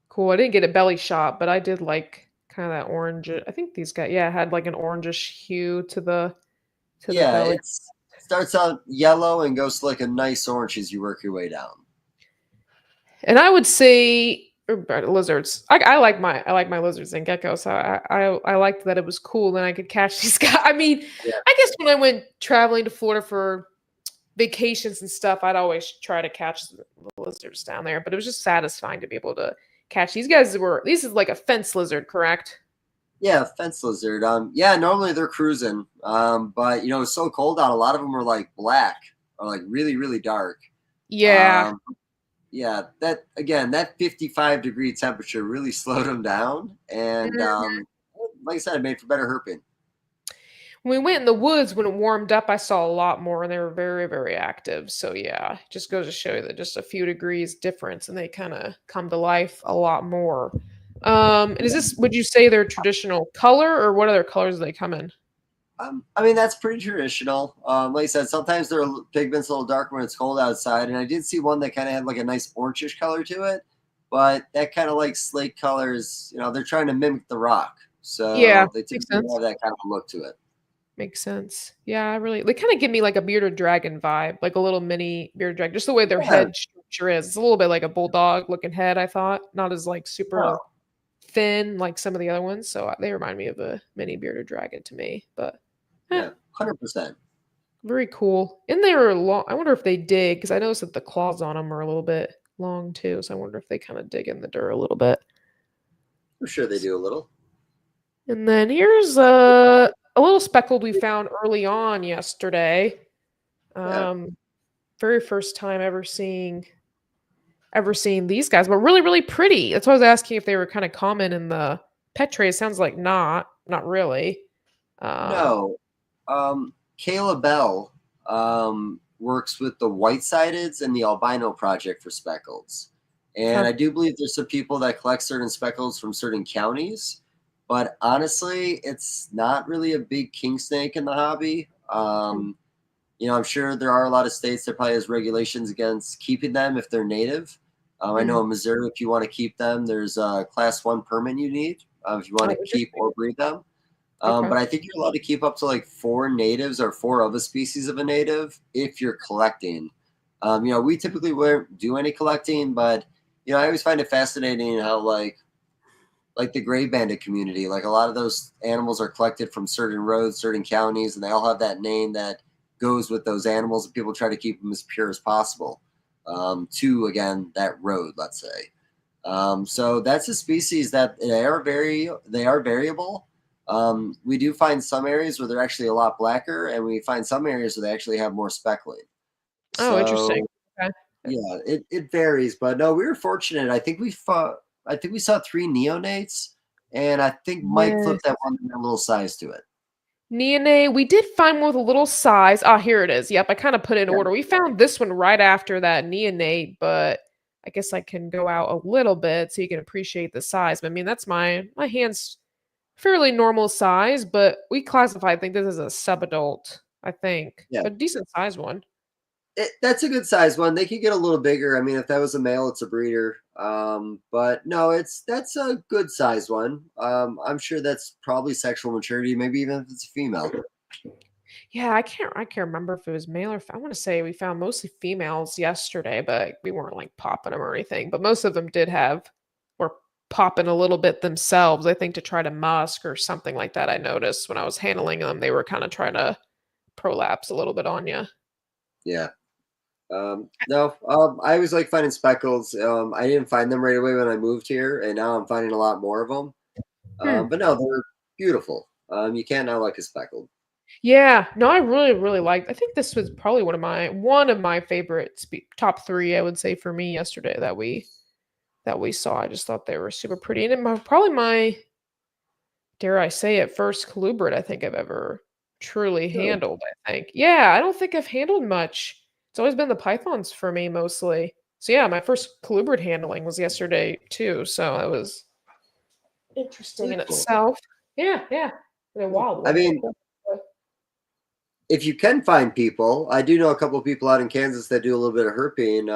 Cool. I didn't get a belly shot, but I did like kind of that orange. I think these guys, yeah, had like an orangish hue to the Yeah, belly. it starts out yellow and goes to like a nice orange as you work your way down. And I would say lizards. I like my lizards and geckos. So I liked that it was cool and I could catch these guys. I mean, Yeah. I guess when I went traveling to Florida for vacations and stuff, I'd always try to catch the lizards down there. But it was just satisfying to be able to catch these guys. This is like a fence lizard, correct? Yeah, fence lizard. Yeah, normally they're cruising. But it's so cold out. A lot of them are like black or like really, really dark. Yeah. Yeah, that 55-degree temperature really slowed them down, and like I said, it made for better herping. When we went in the woods when it warmed up, I saw a lot more, and they were very, very active. So yeah, just goes to show you that just a few degrees difference, and they kind of come to life a lot more. And is this? Would you say their traditional color, or what other colors do they come in? I mean, that's pretty traditional. Like I said, sometimes their pigment's a little darker when it's cold outside, and I did see one that kind of had like a nice orangish color to it, but that kind of like slate colors, they're trying to mimic the rock, so Yeah, they makes typically sense. have that kind of look to it. Makes sense. Yeah, I really. They kind of give me like a bearded dragon vibe, like a little mini bearded dragon. Just the way their Yeah. head structure is. It's a little bit like a bulldog looking head. I thought not as like super Oh, thin like some of the other ones. So they remind me of a mini bearded dragon to me. But eh, yeah, 100%. very cool. And they were long. I wonder if they dig because I noticed that the claws on them are a little bit long too. So I wonder if they kind of dig in the dirt a little bit. I'm sure they do a little. And then here's a little speckled we found early on yesterday. Yeah. Very first time ever seeing these guys, but really, really pretty. That's why I was asking if they were kind of common in the pet trade. It sounds like not really. No. Kayla Bell works with the white-sideds and the albino project for speckleds. And Huh. I do believe there's some people that collect certain speckleds from certain counties. But honestly, it's not really a big king snake in the hobby. I'm sure there are a lot of states that probably has regulations against keeping them if they're native. I know in Missouri, if you want to keep them, there's a class 1 permit you need if you want to keep or breed them. Okay. But I think you're allowed to keep up to like 4 natives or 4 of a species of a native if you're collecting. We typically wouldn't do any collecting, but I always find it fascinating how like the gray bandit community, like a lot of those animals are collected from certain roads, certain counties, and they all have that name that goes with those animals, and people try to keep them as pure as possible to, again, that road, let's say. So that's a species that they are variable. We do find some areas where they're actually a lot blacker, and we find some areas where they actually have more speckling. Oh, So interesting. Okay. yeah, it varies, but no, we were fortunate. I think we saw 3 neonates, and I think Mike Yes. flipped that one a little size to it. Neonate. We did find one with a little size. Ah, here it is. Yep, I kind of put it in Yeah. order. We found this one right after that neonate, but I guess I can go out a little bit so you can appreciate the size. But I mean, that's my hand's fairly normal size, but we classify, I think this is a subadult, I think. Yeah. A decent size one. That's a good size one. They could get a little bigger. I mean, if that was a male, it's a breeder. But no, that's a good size one. I'm sure that's probably sexual maturity, maybe even if it's a female. Yeah, I can't remember if it was male or I want to say we found mostly females yesterday, but we weren't like popping them or anything. But most of them were popping a little bit themselves, I think to try to musk or something like that. I noticed when I was handling them, they were kind of trying to prolapse a little bit on you. Yeah. No, I always like finding speckles. I didn't find them right away when I moved here, and now I'm finding a lot more of them. But no, they're beautiful. You can't not like a speckled. Yeah, no, I really, really liked. I think this was probably one of my favorite top three. I would say for me yesterday that we saw. I just thought they were super pretty, and probably my, dare I say it, first colubrid I think I've ever truly Really? handled. I think, yeah, I don't think I've handled much. It's always been the pythons for me mostly. So yeah, my first colubrid handling was yesterday too. So that was interesting Really in cool. itself. Yeah, yeah, a wild I one. mean, if you can find people, I do know a couple of people out in Kansas that do a little bit of herping.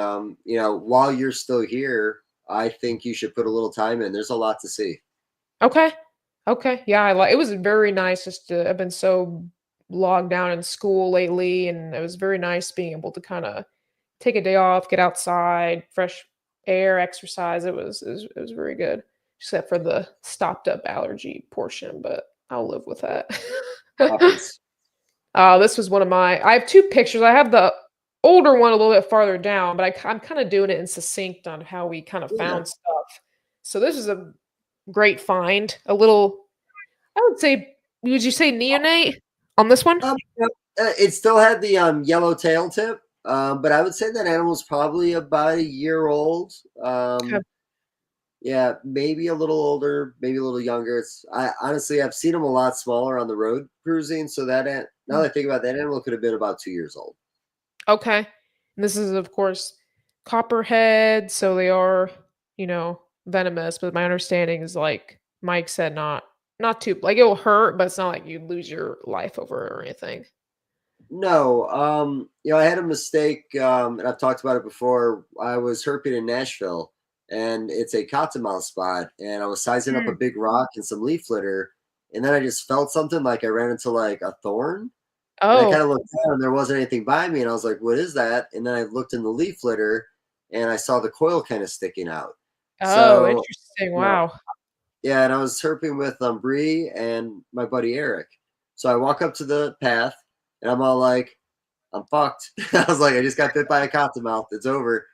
While you're still here, I think you should put a little time in. There's a lot to see. Okay. Okay. Yeah, I like it was very nice just to I've been so logged down in school lately, and it was very nice being able to kind of take a day off, get outside, fresh air, exercise. It was very good. Except for the stopped up allergy portion, but I'll live with that. Happens. This was one of my I have two pictures. I have the older one a little bit farther down, but I'm kind of doing it in succinct on how we kind of Yeah. found stuff. So this is a great find. A little, I would say, would you say neonate on this one? It still had the yellow tail tip, but I would say that animal's probably about a year old. Okay. Yeah, maybe a little older, maybe a little younger. I honestly I've seen them a lot smaller on the road cruising. So now that I think about it, that animal could have been about 2 years old. Okay. And this is, of course, copperhead, so they are, venomous, but my understanding is like Mike said, not too like it'll hurt, but it's not like you lose your life over it or anything. No, I had a mistake, and I've talked about it before. I was herping in Nashville, and it's a cottonmouth spot, and I was sizing up a big rock and some leaf litter, and then I just felt something like I ran into like a thorn, and I kind Oh, of looked down, and there wasn't anything by me, and I was like, "What is that?" And then I looked in the leaf litter, and I saw the coil kind of sticking out. oh, So, interesting. you know, Wow. yeah, and I was herping with Bree and my buddy Eric. So I walk up to the path, and I'm all like, I'm fucked. I was like, I just got bit by a cottonmouth. It's over.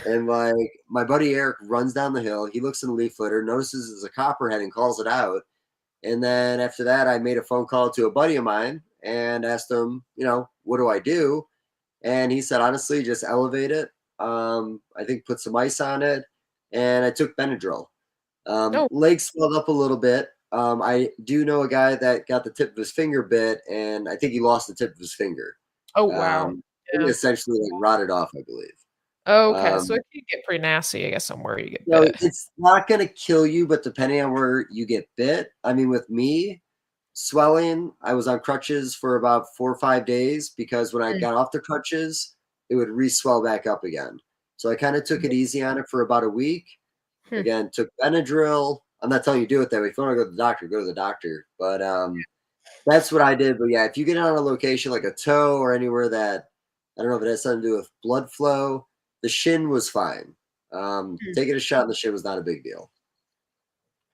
And like my buddy Eric runs down the hill. He looks in the leaf litter, notices it's a copperhead, and calls it out. And then after that, I made a phone call to a buddy of mine and asked him, what do I do? And he said, honestly, just elevate it. I think put some ice on it, and I took Benadryl. Oh, Leg swelled up a little bit. I do know a guy that got the tip of his finger bit, and I think he lost the tip of his finger. oh, wow. It Yeah. essentially like rotted off, I believe. Okay, so Um, it can get pretty nasty, I guess, somewhere you get bit. it's not going to kill you, but depending on where you get bit, I mean, with me, swelling, I was on crutches for about 4 or 5 days because when I Mm, got off the crutches, it would re-swell back up again. So I kind of took it easy on it for about a week. hmm. Again, took Benadryl. I'm not telling you to do it that way. If you want to go to the doctor, go to the doctor. But that's what I did. But yeah, if you get on a location like a toe or anywhere that I don't know if it has something to do with blood flow, the shin was fine. Taking a shot in the shin was not a big deal.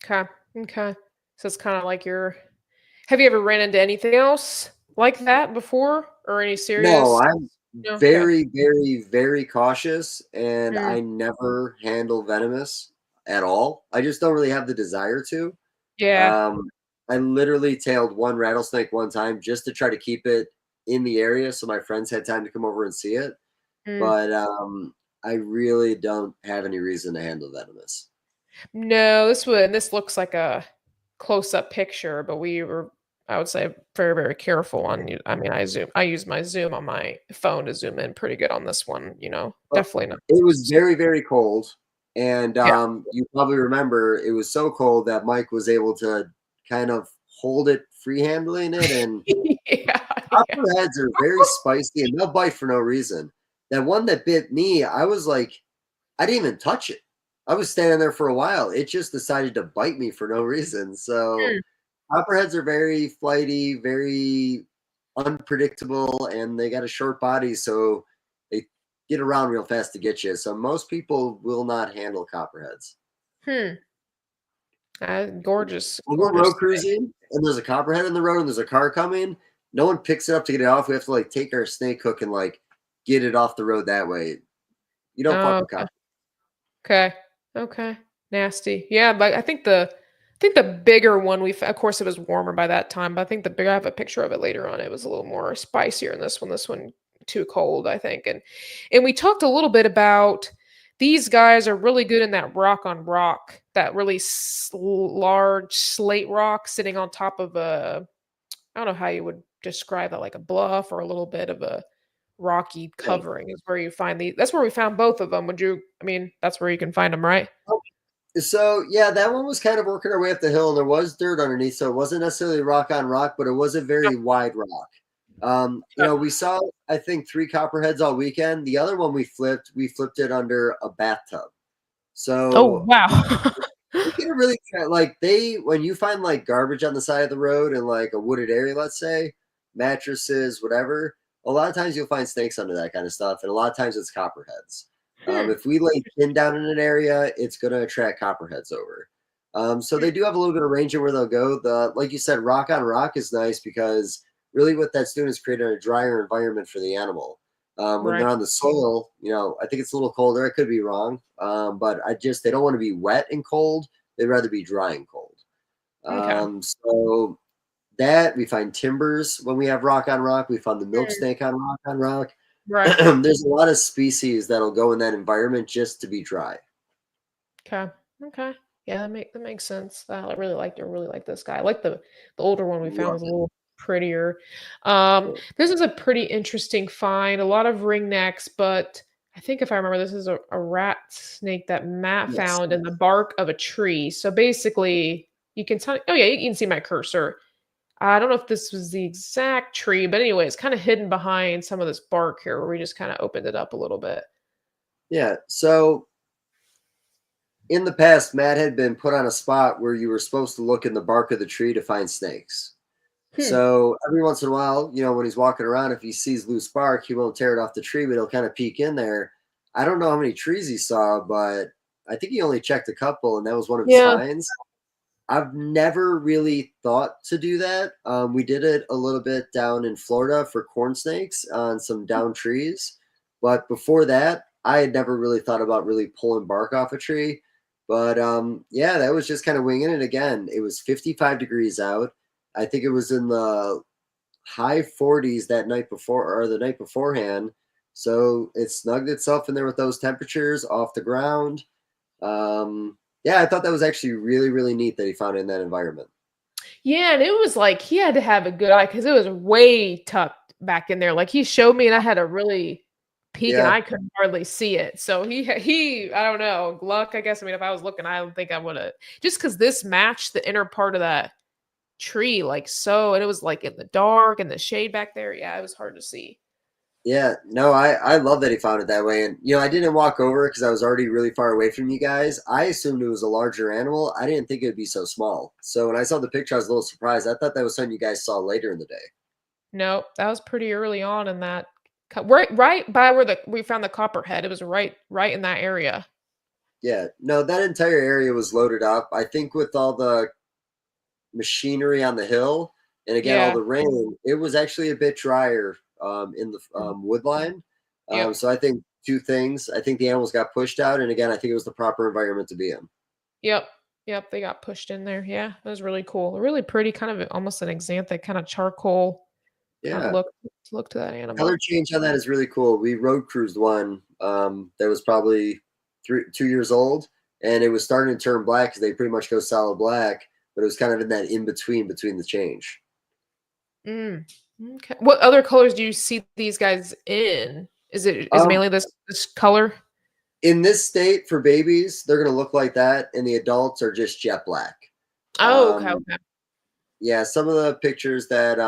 Okay, okay. So it's kind of like have you ever ran into anything else like that before or any No, serious? I'm No? Okay. very, very, very cautious, and Mm, I never handle venomous at all. I just don't really have the desire to. yeah. Um, I literally tailed one rattlesnake one time just to try to keep it in the area so my friends had time to come over and see it. Mm. But I really don't have any reason to handle venomous. No, this looks like a close-up picture, but we were, I would say, very, very careful on you. I mean, I use my zoom on my phone to zoom in pretty good on this one, Well, definitely not. it was very, very cold. And Yeah. you probably remember it was so cold that Mike was able to kind of hold it free handling it. And Yeah, yeah. copperheads are very spicy and they'll bite for no reason. That one that bit me, I was like, I didn't even touch it. I was standing there for a while. It just decided to bite me for no reason. So Mm. copperheads are very flighty, very unpredictable, and they got a short body, so they get around real fast to get you. So most people will not handle copperheads. Hmm. Gorgeous, When we're gorgeous road thing. cruising and there's a copperhead in the road and there's a car coming, no one picks it up to get it off. We have to like take our snake hook and like get it off the road that way. You don't fuck Oh, with copperheads. okay. Okay. Nasty. Yeah, but I think the I think the bigger one of course, it was warmer by that time, but I think the bigger, I have a picture of it later on. It was a little more spicier in this one. This one too cold, I think. And we talked a little bit about these guys are really good in that rock on rock, that really large slate rock sitting on top of I don't know how you would describe that, like a bluff or a little bit of a rocky Yeah. covering is where you find that's where we found both of them. I mean, that's where you can find them, right? So yeah, that one was kind of working our way up the hill, and there was dirt underneath, so it wasn't necessarily rock on rock, but it was a very wide rock. We saw I think 3 copperheads all weekend. The other one we flipped it under a bathtub. Oh, So wow. you can really like when you find like garbage on the side of the road in like a wooded area, let's say mattresses, whatever. A lot of times you'll find snakes under that kind of stuff, and a lot of times it's copperheads. If we lay pin down in an area, it's going to attract copperheads over. So they do have a little bit of range in where they'll go. Like you said, rock on rock is nice because really what that's doing is creating a drier environment for the animal. When Right. they're on the soil, I think it's a little colder. I could be wrong, but they don't want to be wet and cold. They'd rather be dry and cold. Okay. So that we find timbers when we have rock on rock. We found the milk snake on rock on rock. Right. There's a lot of species that'll go in that environment just to be dry. Okay. Okay. Yeah, that makes sense. I really like this guy. I like the older one we found was a little prettier. This is a pretty interesting find. A lot of ring necks, but I think if I remember, this is a rat snake that Matt Yes. found in the bark of a tree. So basically, you can tell. Oh yeah, you can see my cursor. I don't know if this was the exact tree, but anyway, it's kind of hidden behind some of this bark here, where we just kind of opened it up a little bit. Yeah. So in the past, Matt had been put on a spot where you were supposed to look in the bark of the tree to find snakes. So every once in a while, when he's walking around, if he sees loose bark, he won't tear it off the tree, but he'll kind of peek in there. I don't know how many trees he saw, but I think he only checked a couple, and that was one of his Yeah. finds. I've never really thought to do that. We did it a little bit down in Florida for corn snakes on some down trees. But before that, I had never really thought about really pulling bark off a tree. But yeah, that was just kind of winging it again. It was 55 degrees out. I think it was in the high 40s that night before or the night beforehand. So it snugged itself in there with those temperatures off the ground. Yeah, I thought that was actually really, really neat that he found it in that environment. Yeah, and it was like he had to have a good eye because it was way tucked back in there. Like he showed me, and I had to really peek, and Yeah. I couldn't hardly see it. So he, I don't know, luck, I guess. I mean, if I was looking, I don't think I would have. Just because this matched the inner part of that tree, like so, and it was like in the dark and the shade back there. Yeah, it was hard to see. Yeah, no, I love that he found it that way. And, I didn't walk over because I was already really far away from you guys. I assumed it was a larger animal. I didn't think it would be so small. So when I saw the picture, I was a little surprised. I thought that was something you guys saw later in the day. Nope, that was pretty early on in that. Right by where we found the copperhead. It was right in that area. Yeah, no, that entire area was loaded up. I think with all the machinery on the hill and again, all Yeah. the rain, it was actually a bit drier in the wood line. Yep. So I think 2 things. I think the animals got pushed out. And again, I think it was the proper environment to be in. Yep. Yep. They got pushed in there. Yeah. That was really cool. Really pretty, kind of almost an xanthic kind of charcoal kind of Yeah. look to that animal. Color change on that is really cool. We road cruised one that was probably 2 years old, and it was starting to turn black because they pretty much go solid black, but it was kind of in that in between the change. Okay. What other colors do you see these guys in? Is it mainly this color? In this state for babies, they're going to look like that, and the adults are just jet black. Oh, okay. Okay. Yeah, some of the pictures that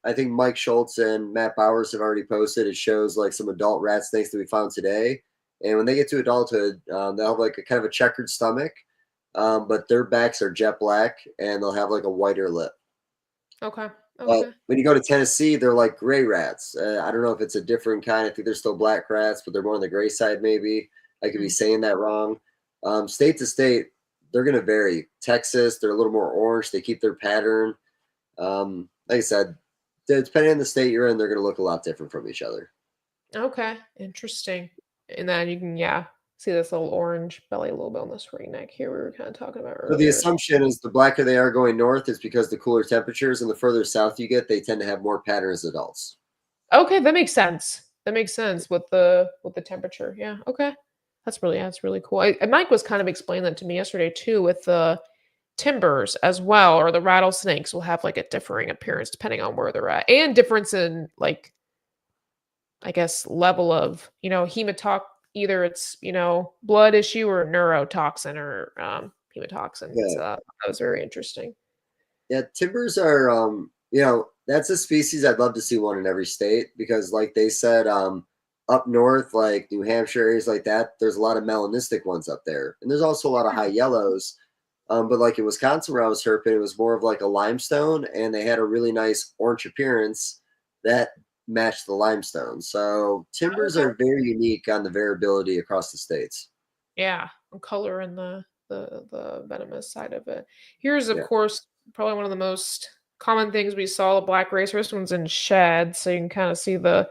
I think Mike Schultz and Matt Bowers have already posted, it shows like some adult rat snakes that we found today. And when they get to adulthood, they'll have like a kind of a checkered stomach, but their backs are jet black, and they'll have like a whiter lip. Okay. But when you go to Tennessee, they're like gray rats. I don't know if it's a different kind. I think they're still black rats, but they're more on the gray side maybe. I could be saying that wrong. State to state, they're going to vary. Texas, they're a little more orange. They keep their pattern. Like I said, depending on the state you're in, they're going to look a lot different from each other. Okay. Interesting. And then you can, See this little orange belly a little bit on this ring neck here we were kind of talking about So the earlier. assumption is the blacker they are going north is because the cooler temperatures, and the further south you get, they tend to have more pattern as adults. Okay, that makes sense. That makes sense with the temperature. Yeah. Okay. That's really cool. And Mike was kind of explaining that to me yesterday too, with the timbers as well, or the rattlesnakes will have like a differing appearance depending on where they're at, and difference in like, I guess, level of hemotox. Either it's blood issue or neurotoxin or hemotoxin. Yeah. So that was very interesting. Yeah, timbers are that's a species I'd love to see one in every state, because like they said, up north, like New Hampshire, areas like that, there's a lot of melanistic ones up there. And there's also a lot of high yellows. But like in Wisconsin where I was herping, it was more of like a limestone, and they had a really nice orange appearance that matched the limestone. So timbers are very unique on the variability across the states. Yeah, color and the venomous side of it. Here's, of course, probably one of the most common things we saw, the black racer. This one's in shed, so you can kind of see the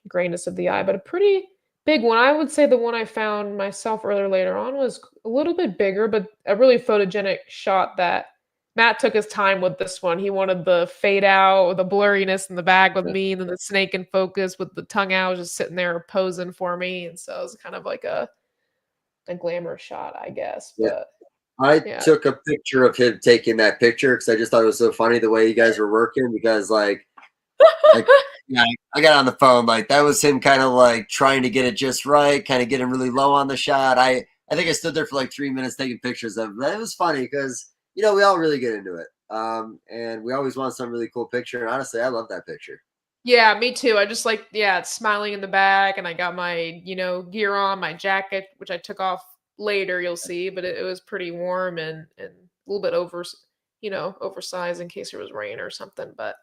grayness of the eye, but a pretty big one. I would say the one I found myself later on was a little bit bigger, but a really photogenic shot that Matt took his time with this one. He wanted the fade out, the blurriness in the back with me, and then the snake in focus with the tongue out just sitting there posing for me. And so it was kind of like a glamour shot, I guess. But I took a picture of him taking that picture because I just thought it was so funny the way you guys were working, because like I got on the phone, like that was him kind of like trying to get it just right, kind of getting really low on the shot. I think I stood there for like 3 minutes taking pictures of it. It was funny because we all really get into it. And we always want some really cool picture. And honestly, I love that picture. Yeah, me too. I just like, it's smiling in the back, and I got my, gear on, my jacket, which I took off later, you'll see, but it was pretty warm and a little bit oversized in case there was rain or something. But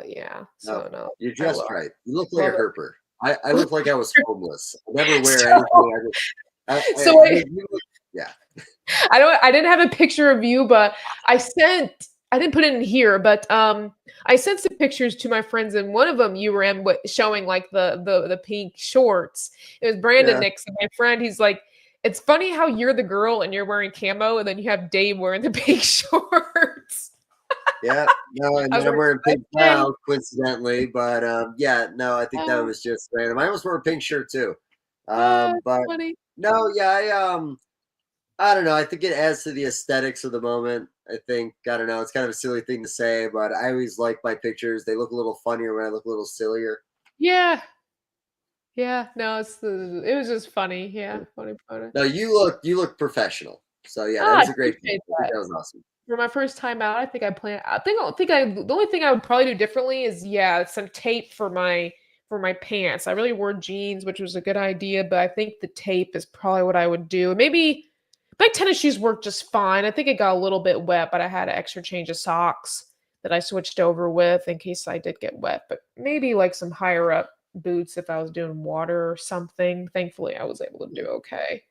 yeah, so no. You're dressed right. You look like a herper. I look like I was homeless. I never wear anything. I didn't have a picture of you, but I didn't put it in here, but I sent some pictures to my friends, and one of them you were in showing like the pink shorts. It was Brandon Nixon, my friend. He's like, it's funny how you're the girl and you're wearing camo, and then you have Dave wearing the pink shorts. Yeah, no, and then I'm wearing pink now, coincidentally, but I think that was just random. I almost wore a pink shirt too. But funny. No, I don't know. I think it adds to the aesthetics of the moment. I think, I don't know, it's kind of a silly thing to say, but I always like my pictures. They look a little funnier when I look a little sillier. Yeah. Yeah, no, it was just funny. Yeah, funny photo. No, you look professional. So yeah, that was a great picture. That was awesome. For my first time out, I think the only thing I would probably do differently is some tape for my pants. I really wore jeans, which was a good idea, but I think the tape is probably what I would do. Maybe my tennis shoes worked just fine. I think it got a little bit wet, but I had an extra change of socks that I switched over with in case I did get wet. But maybe like some higher up boots if I was doing water or something. Thankfully, I was able to do okay.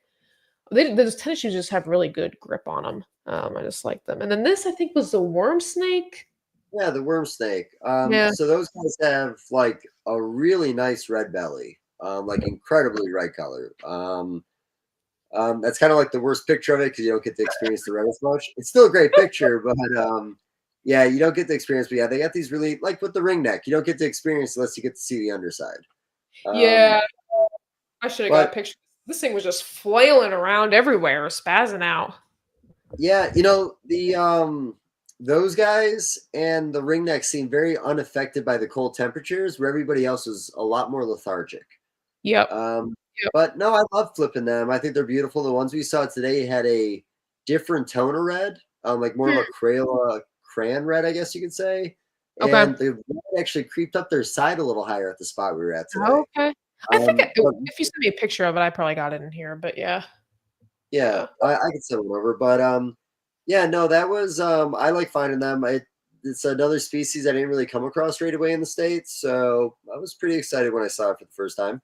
Those tennis shoes just have really good grip on them. I just like them. And then this, I think, was the worm snake. Yeah, the worm snake. So those guys have like a really nice red belly, like incredibly red color. That's kind of like the worst picture of it because you don't get to experience the red as much. It's still a great picture, but you don't get the experience. But yeah, they got these really, like with the ring neck, you don't get to experience unless you get to see the underside. I should have got a picture. This thing was just flailing around everywhere, spazzing out. Yeah, those guys and the ring neck seem very unaffected by the cold temperatures, where everybody else was a lot more lethargic. Yep. But no, I love flipping them. I think they're beautiful. The ones we saw today had a different tone of red, like more of a crayon red, I guess you could say. Okay. And the red actually creeped up their side a little higher at the spot we were at today. Okay. I think if you send me a picture of it, I probably got it in here, but yeah. Yeah, I could send one over, but that was I like finding them. It's another species I didn't really come across right away in the States, so I was pretty excited when I saw it for the first time.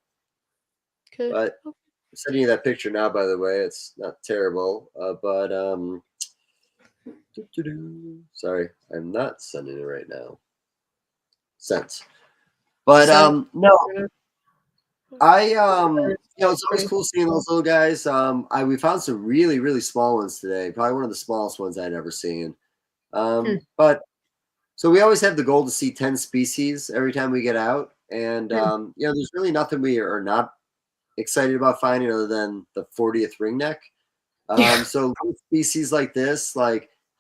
Okay. But I'm sending you that picture now, by the way. It's not terrible, but sorry, I'm not sending it right now. Sent. But no. It's always cool seeing those little guys. We found some really, really small ones today. Probably one of the smallest ones I'd ever seen. But so we always have the goal to see 10 species every time we get out. And, there's really nothing we are not excited about finding other than the 40th ringneck. So species like this,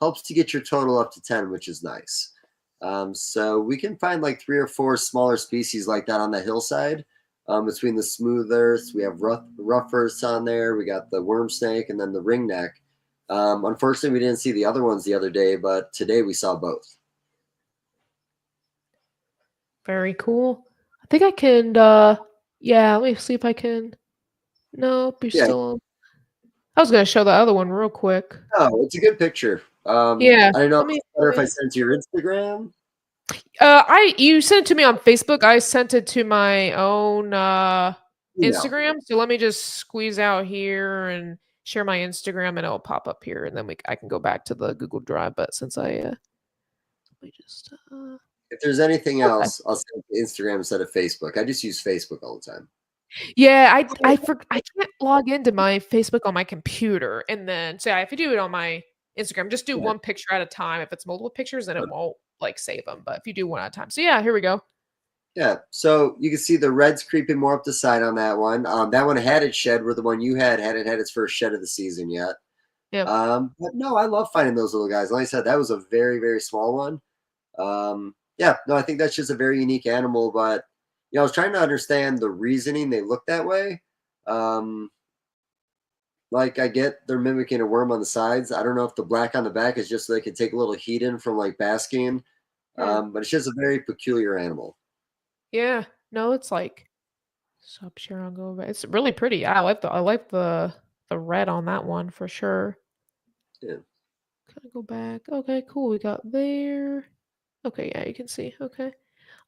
helps to get your total up to 10, which is nice. So we can find like 3 or 4 smaller species like that on the hillside. Between the smooth earths, we have rough earths on there. We got the worm snake and then the ringneck. Unfortunately, we didn't see the other ones the other day, but today we saw both. Very cool. I think I can, let me see if I can. Nope, you're still. I was going to show the other one real quick. Oh, it's a good picture. Yeah. I don't know if it's better if I send it to your Instagram. You sent it to me on Facebook. I sent it to my own Instagram. So let me just squeeze out here and share my Instagram, and it'll pop up here, and then I can go back to the Google Drive. But since let me just. If there's anything else, I'll send it to Instagram instead of Facebook. I just use Facebook all the time. Yeah, I can't log into my Facebook on my computer, and then so if you do it on my Instagram, just do one picture at a time. If it's multiple pictures, then it won't save them. But if you do one at a time, so yeah, here we go. Yeah, so you can see the red's creeping more up the side on that one. That one had its shed, where the one you hadn't had its first shed of the season yet. Yeah. But no, I love finding those little guys. Like I said, that was a very, very small one. I think that's just a very unique animal. But I was trying to understand the reasoning they look that way. I get they're mimicking a worm on the sides. I don't know if the black on the back is just so they can take a little heat in from basking. But it's just a very peculiar animal. Yeah, no, it's stop sharing. I'll go over. It's really pretty. I like the red on that one for sure. Yeah. Kind of go back. Okay, cool. We got there. Okay, yeah, you can see. Okay.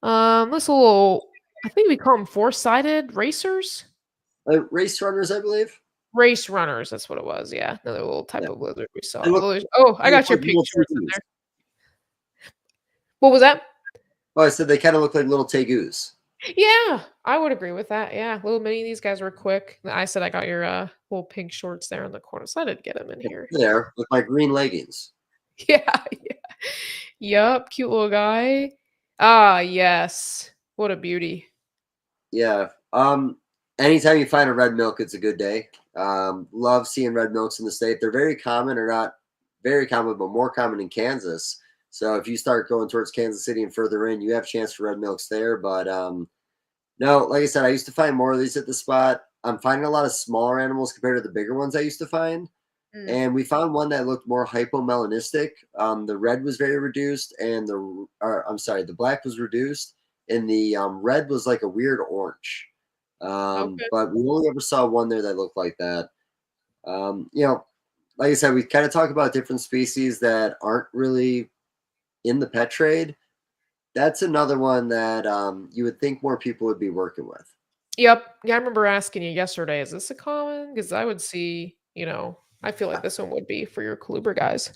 This little, I think we call them 4-sided racers. Race runners, I believe. Race runners, that's what it was. Yeah, another little type of lizard we saw. I got your pink shorts in there. What was that? Oh, I said they kind of look like little tegus. Yeah, I would agree with that. Yeah, little mini. These guys were quick. I said I got your little pink shorts there in the corner, so I didn't get them in here. There with my green leggings. Yeah. Yup, cute little guy. Ah, yes. What a beauty. Yeah. Anytime you find a red milk, it's a good day. Love seeing red milks in the state. They're very common, or not very common, but more common in Kansas. So if you start going towards Kansas City and further in, you have a chance for red milks there. But no, like I said, I used to find more of these at the spot. I'm finding a lot of smaller animals compared to the bigger ones I used to find. And we found one that looked more hypomelanistic. The red was very reduced, and the black was reduced, and the red was like a weird orange. But we only ever saw one there that looked like that. Like I said, we kind of talk about different species that aren't really in the pet trade. That's another one that you would think more people would be working with. Yep. Yeah, I remember asking you yesterday, is this a common? Because I would see, I feel like this one would be for your Coluber guys.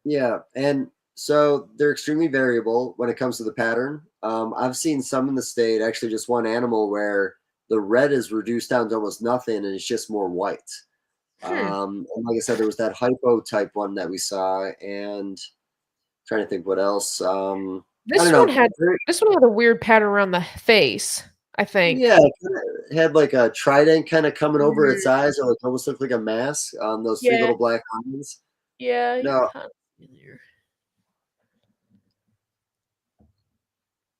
Yeah, and so they're extremely variable when it comes to the pattern. I've seen some in the state, actually just one animal where the red is reduced down to almost nothing and it's just more white. And like I said, there was that hypo type one that we saw, and I'm trying to think what else. This one had a weird pattern around the face, I think. Yeah, it had like a trident kind of coming over its eyes, or almost looked like a mask on those 3 little black lines. Yeah. No.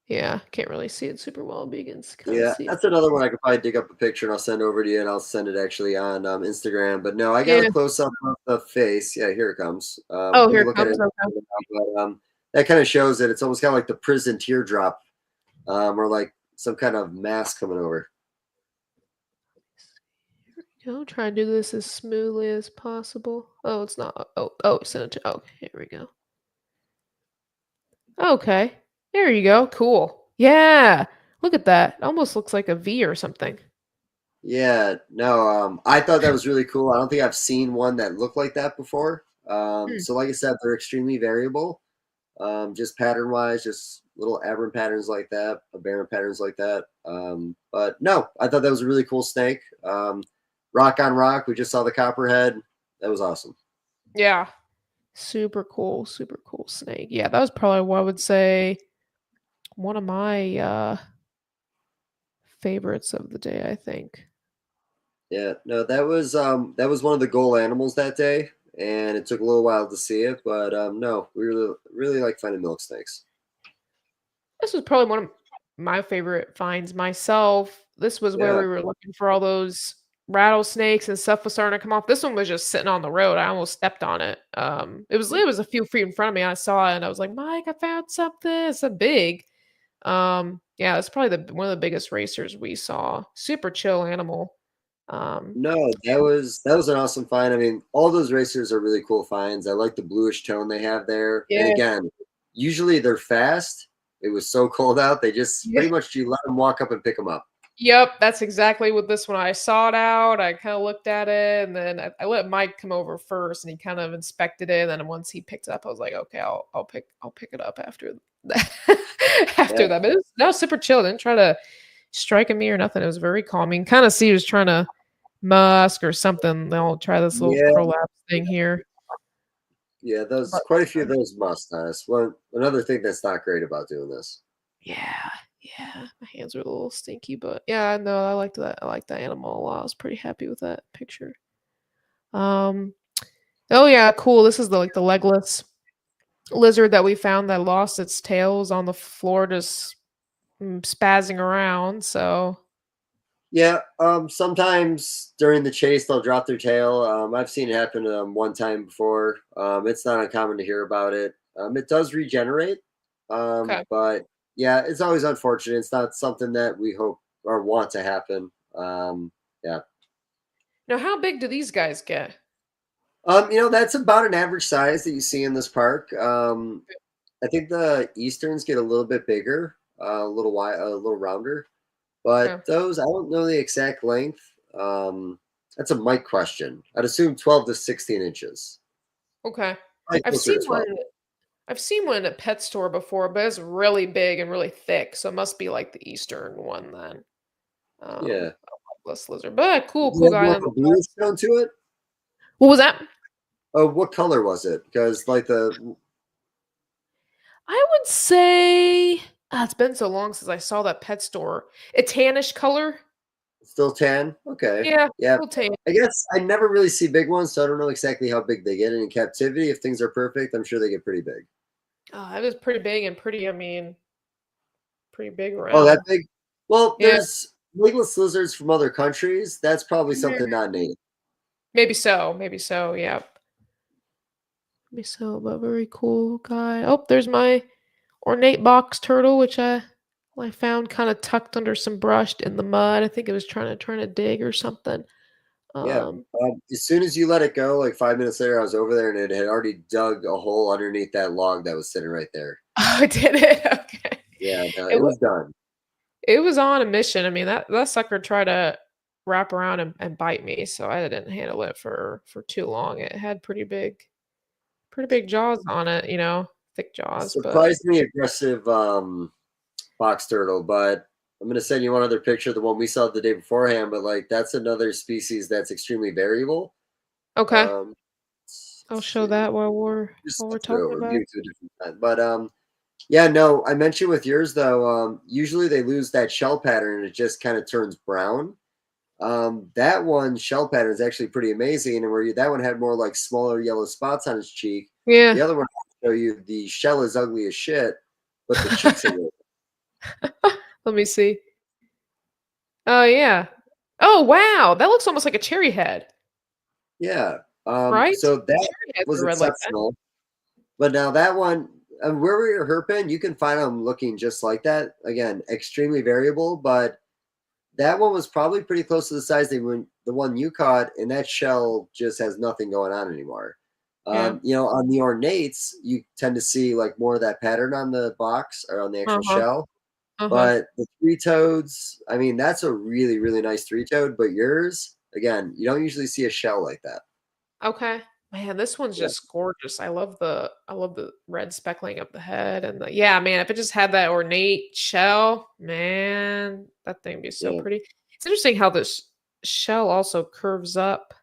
Yeah, can't really see it super well. Begins. Yeah, that's another one I could probably dig up a picture and I'll send over to you, and I'll send it actually on Instagram. But no, I got a close up of the face. Yeah, here it comes. Here it comes. But, that kind of shows it. It's almost kind of like the prison teardrop, or like some kind of mask coming over. Try and do this as smoothly as possible. Oh, it's not. Oh, send it to. Oh, here we go. Okay. There you go. Cool. Yeah. Look at that. It almost looks like a V or something. Yeah. No, I thought that was really cool. I don't think I've seen one that looked like that before. So like I said, they're extremely variable. Just pattern-wise, just little aberrant patterns like that, aberrant patterns like that. But no, I thought that was a really cool snake. Rock on rock. We just saw the copperhead. That was awesome. Yeah. Super cool snake. Yeah, that was probably what I would say one of my favorites of the day, I think. Yeah, no, that was one of the goal animals that day, and it took a little while to see it, but no, we really like finding milk snakes. This was probably one of my favorite finds myself. This was where Yeah. we were looking for all those rattlesnakes and stuff was starting to come off. This one was just sitting on the road. I almost stepped on it. It was a few feet in front of me. I saw it and I was like, Mike, I found something. It's a big. Yeah, it's probably one of the biggest racers we saw. Super chill animal. No, that was an awesome find. I mean, all those racers are really cool finds. I like the bluish tone they have there. And Yeah. again, usually they're fast. It was so cold out. They just pretty much you let them walk up and pick them up. Yep, that's exactly what this one. I saw it out. I kind of looked at it, and then I let Mike come over first, and he kind of inspected it. And then once he picked it up, I was like, okay, I'll pick it up after that. After that, but that was super chill. Didn't try to strike at me or nothing. It was very calming. Kind of see he was trying to musk or something. They'll try this little prolapse thing here. Yeah, those quite a few of those must. One another thing that's not great about doing this. Yeah. My hands are a little stinky, but yeah, no, I liked that. I liked that animal a lot. I was pretty happy with that picture. Oh yeah, cool. This is the legless lizard that we found that lost its tails on the floor, just spazzing around. So Yeah, sometimes during the chase they'll drop their tail. I've seen it happen one time before. It's not uncommon to hear about it. It does regenerate, okay. but yeah, it's always unfortunate. It's not something that we hope or want to happen. Yeah. Now, how big do these guys get? That's about an average size that you see in this park. I think the Easterns get a little bit bigger, a little wide, a little rounder. But Okay. those, I don't know the exact length. That's a Mike question. I'd assume 12 to 16 inches. Okay. Probably I've closer seen to 12. one. I've seen one at a pet store before, but it's really big and really thick, so it must be like the Eastern one then. Yeah. Legless lizard, but cool Does it have guy. more of a bluish tone to it? What was that? Oh, what color was it? Because like I would say it's been so long since I saw that pet store. A tannish color. still tan. Okay. Yeah, Yeah. little tan. I guess I never really see big ones, so I don't know exactly how big they get in captivity. If things are perfect, I'm sure they get pretty big. It was pretty big and pretty. I mean, pretty big Oh, that around. big? Well, Yeah, there's legless lizards from other countries. That's probably something not native. maybe so. Maybe so. Yeah. Maybe so. But very cool guy. Oh, there's my ornate box turtle, which I found kind of tucked under some brush in the mud. I think it was trying to dig or something. Yeah. Um, As soon as you let it go, like 5 minutes later, I was over there and it had already dug a hole underneath that log that was sitting right there. oh, did it? Okay. Yeah, no, It it was done. It was on a mission. I mean, that sucker tried to wrap around and bite me, so I didn't handle it for too long. It had pretty big jaws on it, thick jaws. But Surprisingly aggressive box turtle, but I'm gonna send you one other picture, the one we saw the day beforehand. But like that's another species that's extremely variable. okay, I'll Let's show see. that while we're Just talking through about it. review to a different time. But yeah, no, I mentioned with yours though, usually they lose that shell pattern and it just kind of turns brown. That one shell pattern is actually pretty amazing, and that one had more like smaller yellow spots on its cheek. Yeah. The other one I'll show you, the shell is ugly as shit, but the cheeks are good. Let me see. Oh yeah. Oh wow, that looks almost like a cherry head, Yeah. right? So that Cherry heads was are red like that. exceptional. But now that one, where we were herping, you can find them looking just like that. Again, extremely variable, but that one was probably pretty close to the size of the one you caught, and that shell just has nothing going on anymore. Yeah. On the ornates, you tend to see like more of that pattern on the box or on the actual Uh-huh. shell. Uh-huh. But the three toads, I mean, that's a really, really nice three toad. But yours, again, you don't usually see a shell like that. Okay. Man, this one's Yeah. just gorgeous. I love the red speckling of the head and yeah, man, if it just had that ornate shell, man, that thing would be so Yeah. pretty. It's interesting how this shell also curves up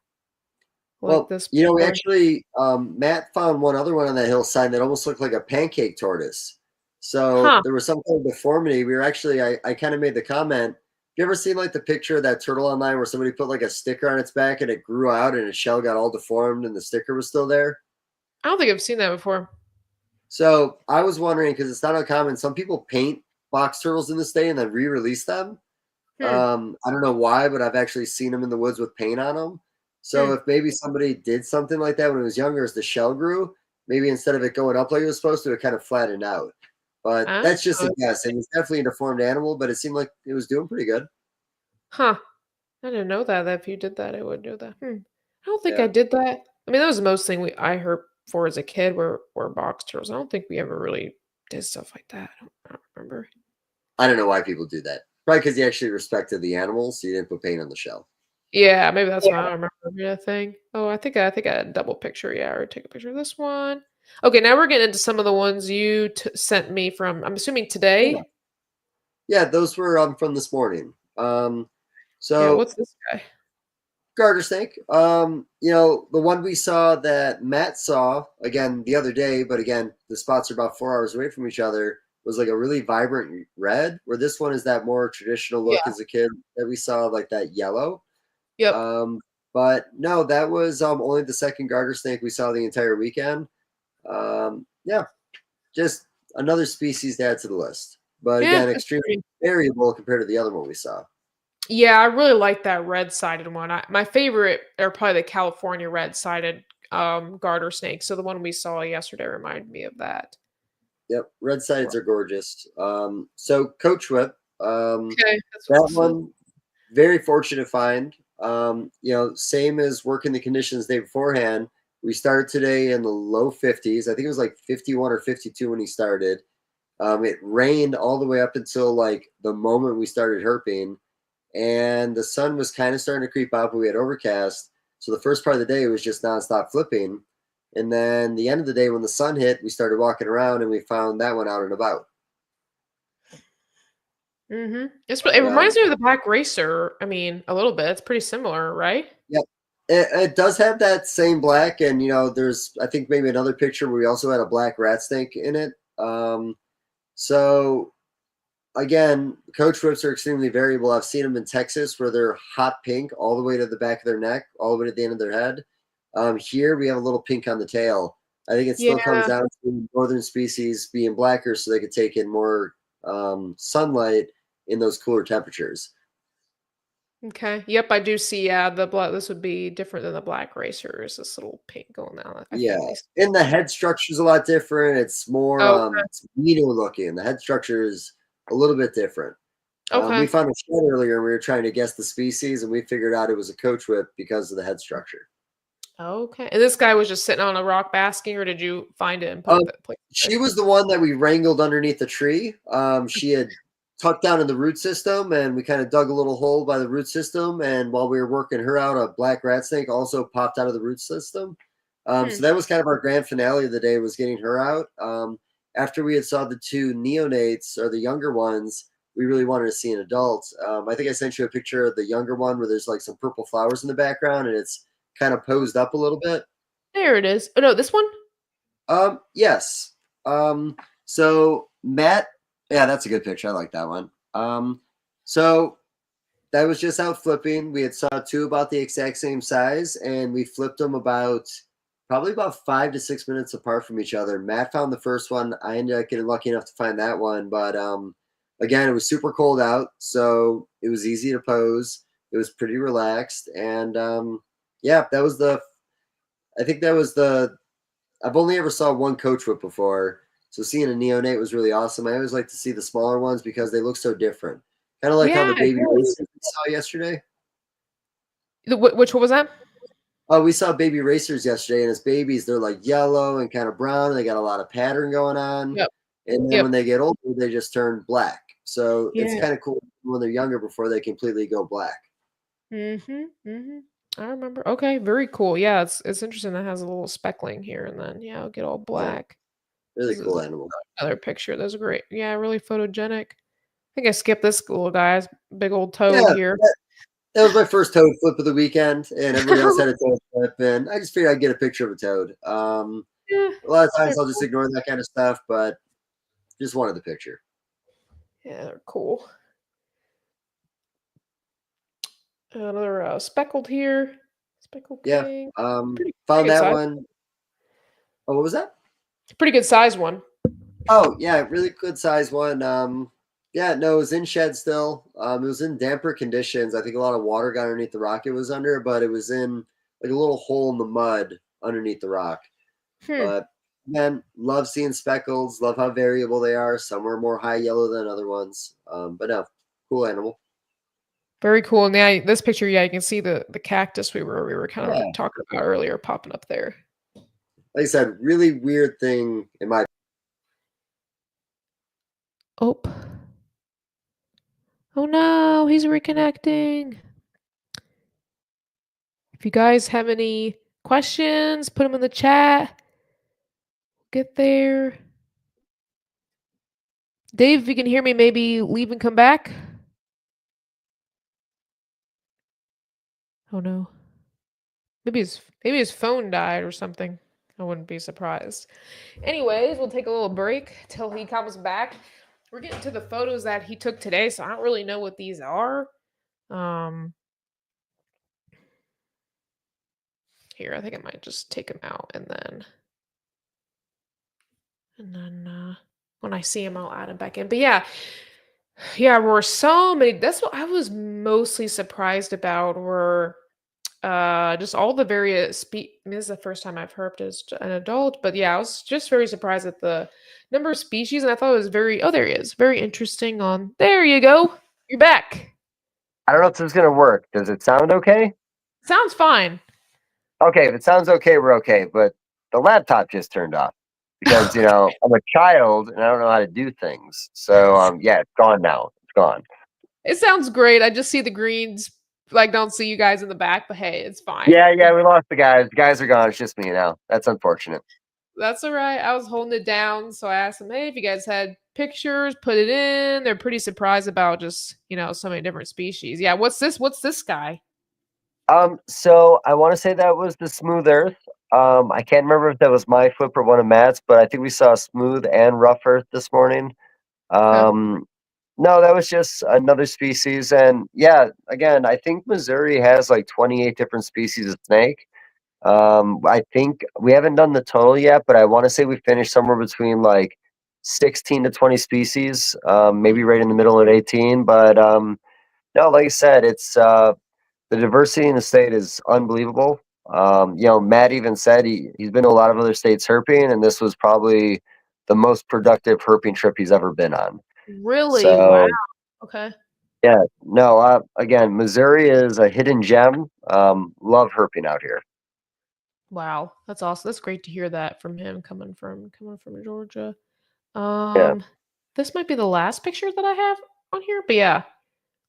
like Well, this. we actually, Matt found one other one on that hillside that almost looked like a pancake tortoise. So Huh. there was some kind of deformity. We were actually, I kind of made the comment. You ever seen like the picture of that turtle online where somebody put like a sticker on its back and it grew out and its shell got all deformed and the sticker was still there? I don't think I've seen that before. So I was wondering, because it's not uncommon, some people paint box turtles in this day and then re-release them. Hmm. I don't know why, but I've actually seen them in the woods with paint on them. So Hmm. if maybe somebody did something like that when it was younger, as the shell grew, maybe instead of it going up like it was supposed to, it kind of flattened out. But Ah, that's just a guess. And it's definitely a deformed animal, but it seemed like it was doing pretty good. huh. I didn't know that if you did that, I would do that. I don't think I Yeah. did that. I mean, that was the most thing I heard for as a kid were box turtles. I don't think we ever really did stuff like that. I don't remember. I don't know why people do that. Probably because you actually respected the animals, so you didn't put paint on the shell. Yeah, maybe that's why I don't remember being a thing. Oh, I think I had a double picture. Yeah, or take a picture of this one. Okay, now we're getting into some of the ones you sent me from. I'm assuming Yeah. today. Yeah, those were from this morning. Yeah, So what's this guy? garter snake. The one we saw that Matt saw again the other day, but again, the spots are about 4 hours away from each other, was like a really vibrant red, where this one is that more traditional look Yeah. as a kid that we saw, like that yellow. Yep. But no, that was only the second garter snake we saw the entire weekend. Yeah, just another species to add to the list. But Yeah, again, that's extremely pretty. variable compared to the other one we saw. Yeah, I really like that red-sided one. My favorite are probably the California red-sided garter snake. So the one we saw yesterday reminded me of that. Yep, red sides are gorgeous. So Coach Whip, Okay, that's what that this is. one, very fortunate find. Same as working the conditions the day beforehand. We started today in the low 50s. I think it was like 51 or 52 when he started. It rained all the way up until like the moment we started herping, and the sun was kind of starting to creep up, but we had overcast. So the first part of the day was just nonstop flipping. And then the end of the day, when the sun hit, we started walking around and we found that one out and about. It But, reminds me of the Black Racer. I mean, a little bit. It's pretty similar, right? yep, it does have that same black. And, there's, I think, maybe another picture where we also had a black rat snake in it. So, again, coach whips are extremely variable. I've seen them in Texas where they're hot pink all the way to the back of their neck, all the way to the end of their head. Here we have a little pink on the tail. I think it still comes Yeah. down to northern species being blacker so they could take in more sunlight in those cooler temperatures. Okay. Yep, I do see. Yeah, the black. This would be different than the Black Racers. This little pink going down. I think Yeah. at least. And the head structure is a lot different. It's more Oh, it's meaner looking. The head structure is a little bit different. We okay. found a shed earlier and we were trying to guess the species and we figured out it was a coach whip because of the head structure. Okay. And this guy was just sitting on a rock basking, or did you find it and Um, place it she there? was the one that we wrangled underneath the tree. She had tucked down in the root system, and we kind of dug a little hole by the root system. And while we were working her out, a black rat snake also popped out of the root system. Hmm. So that was kind of our grand finale of the day, was getting her out. After we had saw the two neonates, or the younger ones, we really wanted to see an adult. I think I sent you a picture of the younger one where there's like some purple flowers in the background, and it's kind of posed up a little bit. There it is. Oh no, this one. Yes. So Matt, yeah, that's a good picture. I like that one. So that was just out flipping. We had saw two about the exact same size, and we flipped them probably about 5 to 6 minutes apart from each other. Matt found the first one. I ended up getting lucky enough to find that one, but again, it was super cold out, so it was easy to pose. It was pretty relaxed, and yeah, that was the. I think that was the. I've only ever saw one coach whip before, so seeing a neonate was really awesome. I always like to see the smaller ones because they look so different. Kind of like how Yeah, the it baby does. racers we saw yesterday. Which one was that? Oh, we saw baby racers yesterday, and as babies, they're like yellow and kind of brown, and they got a lot of pattern going on. Yep. And then Yep. when they get older, they just turn black. So it's Yeah. kind of cool when they're younger before they completely go black. Mhm. Mhm. I remember. Okay, very cool. Yeah, it's interesting that has a little speckling here, and then yeah, it'll get all black. Really This cool is animal. another picture. Those are great. Yeah, really photogenic. I think I skipped this little guy's big old toad Yeah, here. that was my first toad flip of the weekend, and everybody else had a toad flip, and I just figured I'd get a picture of a toad. Yeah, A lot of they're times I'll just cool. ignore that kind of stuff, but just wanted the picture. Yeah, they're cool. Another speckled here. Speckled Yeah. king. Pretty Found good that size. one. Oh, what was that? Pretty good size one. Oh, yeah, really good size one. Yeah, no, it was in shed still. It was in damper conditions. I think a lot of water got underneath the rock it was under, but it was in like a little hole in the mud underneath the rock. Hmm. But man, love seeing speckles. Love how variable they are. Some are more high yellow than other ones. But no, cool animal. Very cool. And yeah, this picture, yeah, you can see the cactus we were kind Yeah, of talking about earlier popping up there. like I said, really weird thing in my. Oh. Oh no, he's reconnecting. If you guys have any questions, put them in the chat. Get there. Dave, if you can hear me, maybe leave and come back. Oh no. Maybe his phone died or something. I wouldn't be surprised. Anyways, we'll take a little break till he comes back. We're getting to the photos that he took today, so I don't really know what these are. Here, I think I might just take them out and then when I see him, I'll add him back in. But yeah, there were so many. That's what I was mostly surprised about. Were just all the various this is the first time I've herped as an adult, but yeah, I was just very surprised at the number of species, and I thought it was there he is, very interesting. On there you go, you're back. I don't know if this is going to work. Does it sound okay? Sounds fine. Okay, if it sounds okay, we're okay. But the laptop just turned off because, I'm a child and I don't know how to do things. So, yeah, it's gone now. It's gone. It sounds great. I just see the greens, like don't see you guys in the back, but hey, it's fine. Yeah, we lost the guys. The guys are gone. It's just me now. That's unfortunate. That's all right. I was holding it down, so I asked them, "Hey, if you guys had pictures, put it in." They're pretty surprised about just so many different species. Yeah, what's this? What's this guy? So I want to say that was the smooth earth. I can't remember if that was my flip or one of Matt's, but I think we saw smooth and rough earth this morning. Okay. No, that was just another species. And yeah, again, I think Missouri has like 28 different species of snake. I think we haven't done the total yet, but I want to say we finished somewhere between like 16 to 20 species, maybe right in the middle at 18. But no, like I said, it's the diversity in the state is unbelievable. Matt even said he's been to a lot of other states herping, and this was probably the most productive herping trip he's ever been on. Really? Wow. So Okay. yeah, no, again, Missouri is a hidden gem. Love herping out here. Wow. That's awesome. That's great to hear that from him coming from Georgia. Yeah. This might be the last picture that I have on here, but yeah.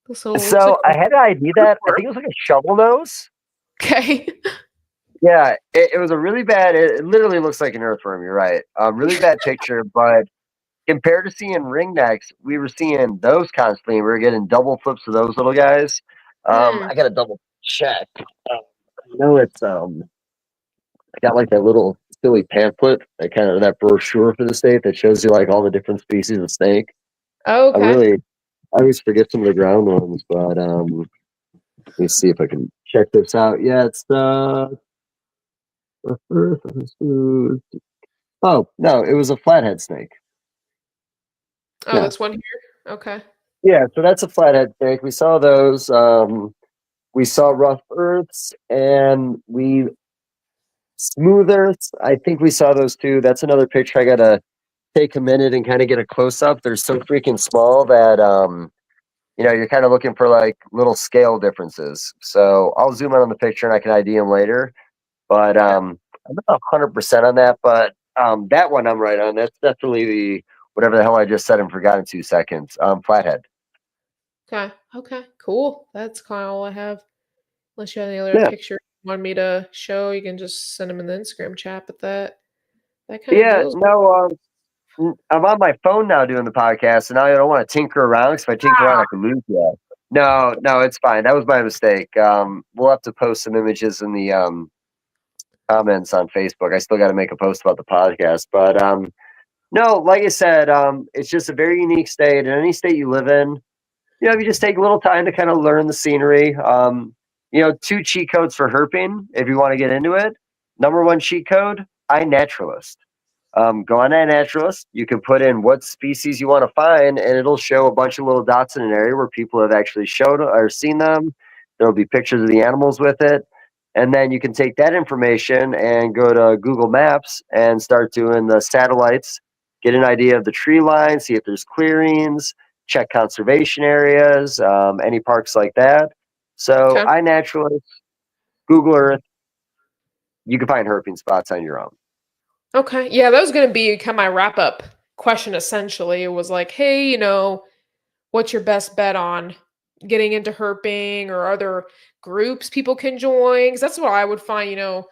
This little looks So like I had an ID that I think it was like a shovel nose. okay. Yeah, it was a really bad. It literally looks like an earthworm. You're right. Really bad picture, but compared to seeing ringnecks, we were seeing those constantly. We were getting double flips of those little guys. I got to double check. I know it's I got like that little silly pamphlet, that brochure for the state that shows you like all the different species of snake. Okay. I always forget some of the ground ones, but let me see if I can check this out. Yeah, it's oh no, it was a flathead snake. Oh, Yeah. this one here? Okay. Yeah, so that's a flathead snake. We saw those. We saw rough earths and smooth earths. I think we saw those too. That's another picture I gotta take a minute and kind of get a close up. They're so freaking small that you're kind of looking for like little scale differences. So I'll zoom in on the picture and I can ID them later. But I'm not 100% on that. But that one I'm right on. That's definitely the whatever the hell I just said and forgot in 2 seconds. Flathead. Okay. Okay. Cool. That's kind of all I have. Unless you have any other Yeah. picture you want me to show, you can just send them in the Instagram chat. But that kind of Yeah, deals. no, I'm on my phone now doing the podcast, and now I don't want to tinker around because if I tinker around, I can lose you. No, it's fine. That was my mistake. We'll have to post some images in the comments on Facebook. I still got to make a post about the podcast, but no, like I said, it's just a very unique state. In any state you live in, if you just take a little time to kind of learn the scenery. 2 cheat codes for herping if you want to get into it. Number 1 cheat code: iNaturalist. Go on iNaturalist. You can put in what species you want to find, and it'll show a bunch of little dots in an area where people have actually showed or seen them. There'll be pictures of the animals with it. And then you can take that information and go to Google Maps and start doing the satellites, get an idea of the tree line, see if there's clearings, check conservation areas, any parks like that. So Okay. iNaturalist, Google Earth, you can find herping spots on your own. Okay. Yeah, that was going to be kind of my wrap up question essentially. It was like, hey, what's your best bet on getting into herping or other groups people can join? Because that's what I would find,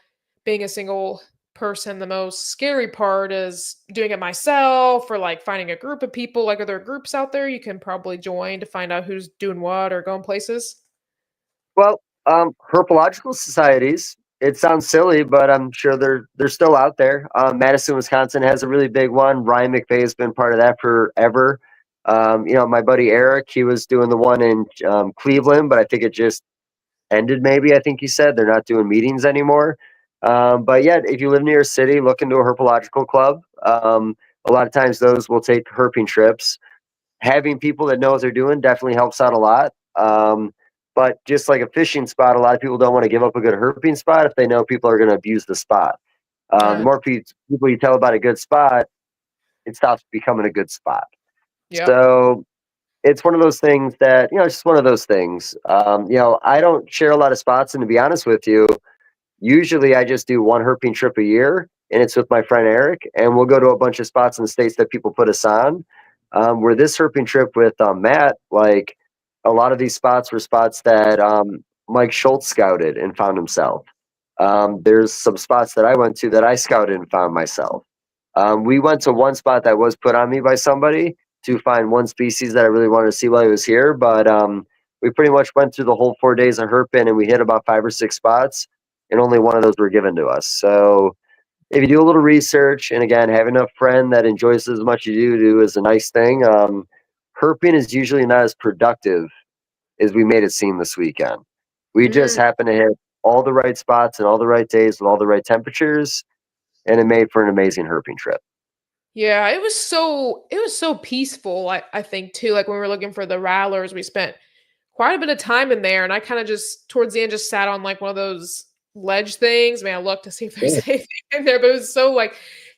being a single person, the most scary part is doing it myself or like finding a group of people. Like, are there groups out there you can probably join to find out who's doing what or going places? Well, herpological societies. It sounds silly, but I'm sure they're still out there. Madison, Wisconsin has a really big one. Ryan McVeigh has been part of that forever. My buddy Eric, he was doing the one in Cleveland, but I think it just ended. Maybe I think he said they're not doing meetings anymore. But yeah, if you live near a city, look into a herpological club. A lot of times those will take herping trips. Having people that know what they're doing definitely helps out a lot. But just like a fishing spot, a lot of people don't want to give up a good herping spot if they know people are going to abuse the spot. The more people you tell about a good spot, it stops becoming a good spot. Yeah. So it's one of those things that, it's just one of those things. I don't share a lot of spots. And to be honest with you, usually I just do one herping trip a year, and it's with my friend Eric, and we'll go to a bunch of spots in the states that people put us on. Where this herping trip with Matt, like a lot of these spots were spots that Mike Schultz scouted and found himself. There's some spots that I went to that I scouted and found myself. We went to one spot that was put on me by somebody to find one species that I really wanted to see while I was here, but we pretty much went through the whole 4 days of herping, and we hit about 5 or 6 spots, and only one of those were given to us. So if you do a little research, and again, having a friend that enjoys it as much as you do is a nice thing. Herping is usually not as productive as we made it seem this weekend. We just happened to hit all the right spots and all the right days with all the right temperatures, and it made for an amazing herping trip. Yeah, it was so peaceful, I think too. Like when we were looking for the rattlers, we spent quite a bit of time in there, and I kind of just towards the end just sat on like one of those ledge things. I mean, I looked to see if there's Yeah. anything in there, but it was so like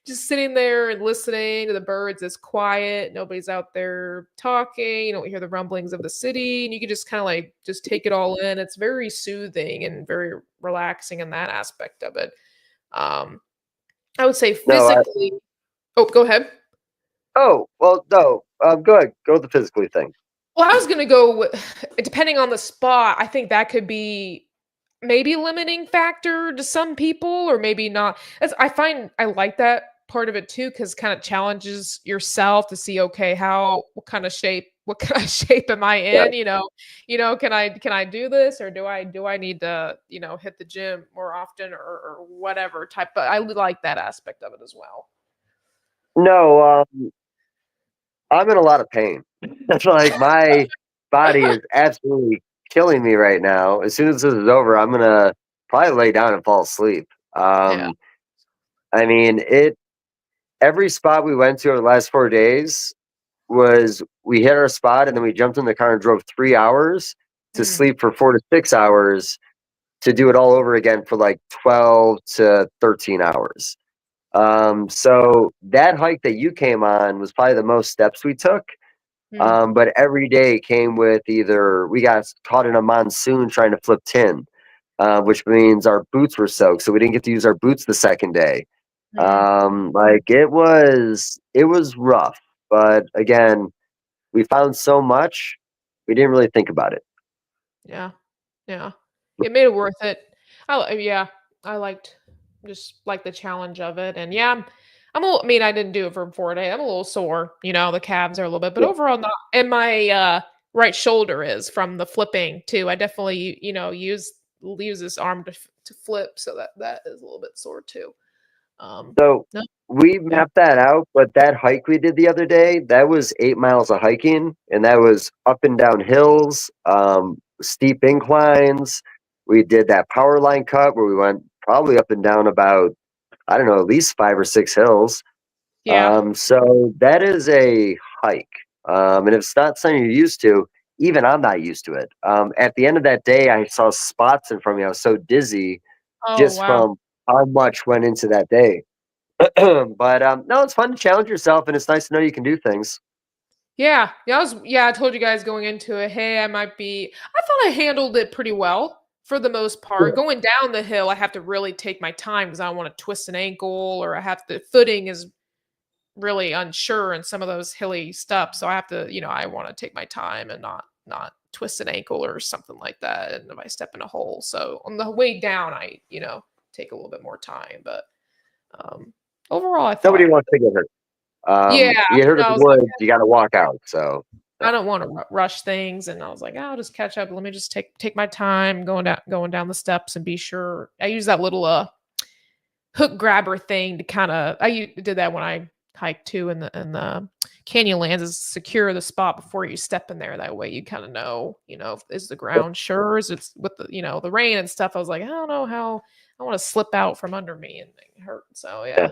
just sitting there and listening to the birds. It's quiet, nobody's out there talking. You don't hear the rumblings of the city, and you can just kind of like just take it all in. It's very soothing and very relaxing in that aspect of it. Um, I would say No, physically. Oh, go ahead. well, no, go ahead. Go with the physically thing. Well, I was gonna go with depending on the spot, I think that could be maybe a limiting factor to some people, or maybe not. As I find I like that part of it too, because kind of challenges yourself to see, okay, what kind of shape am I Yeah. in? Can I do this, or do I need to, hit the gym more often, or whatever type. But I like that aspect of it as well. No, I'm in a lot of pain. That's like my body is absolutely killing me right now. As soon as this is over, I'm gonna probably lay down and fall asleep. Yeah. I mean, every spot we went to over the last 4 days was we hit our spot and then we jumped in the car and drove 3 hours to Mm. sleep for 4 to 6 hours to do it all over again for like 12 to 13 hours. So that hike that you came on was probably the most steps we took. Mm. But every day came with either we got caught in a monsoon trying to flip tin, which means our boots were soaked, so we didn't get to use our boots the second day. Mm. Like it was rough, but again, we found so much, we didn't really think about it. Yeah. Yeah. it made it worth it. Yeah, I just like the challenge of it, and yeah, I mean, I didn't do it for 4 days. I'm a little sore, the calves are a little bit, but Yeah. overall not. And my right shoulder is from the flipping too. I definitely, use this arm to flip, so that is a little bit sore too. So No, we yeah. mapped that out, but that hike we did the other day, that was 8 miles of hiking, and that was up and down hills, steep inclines. We did that power line cut where we went probably up and down about, I don't know, at least 5 or 6 hills. Yeah. So that is a hike. And if it's not something you're used to, even I'm not used to it. At the end of that day, I saw spots in front of me. I was so dizzy Oh, just wow. from how much went into that day. But no, it's fun to challenge yourself, and it's nice to know you can do things. Yeah. Yeah, I told you guys going into it, hey, I thought I handled it pretty well for the most part. Yeah. Going down the hill, I have to really take my time because I don't want to twist an ankle, or footing is really unsure in some of those hilly stuff. So I have to, I want to take my time and not twist an ankle or something like that. And if I step in a hole. So on the way down, I, take a little bit more time. But overall I Nobody thought, wants to get hurt. yeah, You get hurt in I the was like, woods, you got to walk out. So I don't want to rush things, and I was like, I'll just catch up. Let me just take my time going down the steps and be sure. I use that little hook grabber thing to kind of. Did that when I hiked too in the Canyonlands, is secure the spot before you step in there. That way you kind of know, is the ground sure? Is it's with the the rain and stuff. I was like, I don't know how I want to slip out from under me and hurt. So yeah. yeah.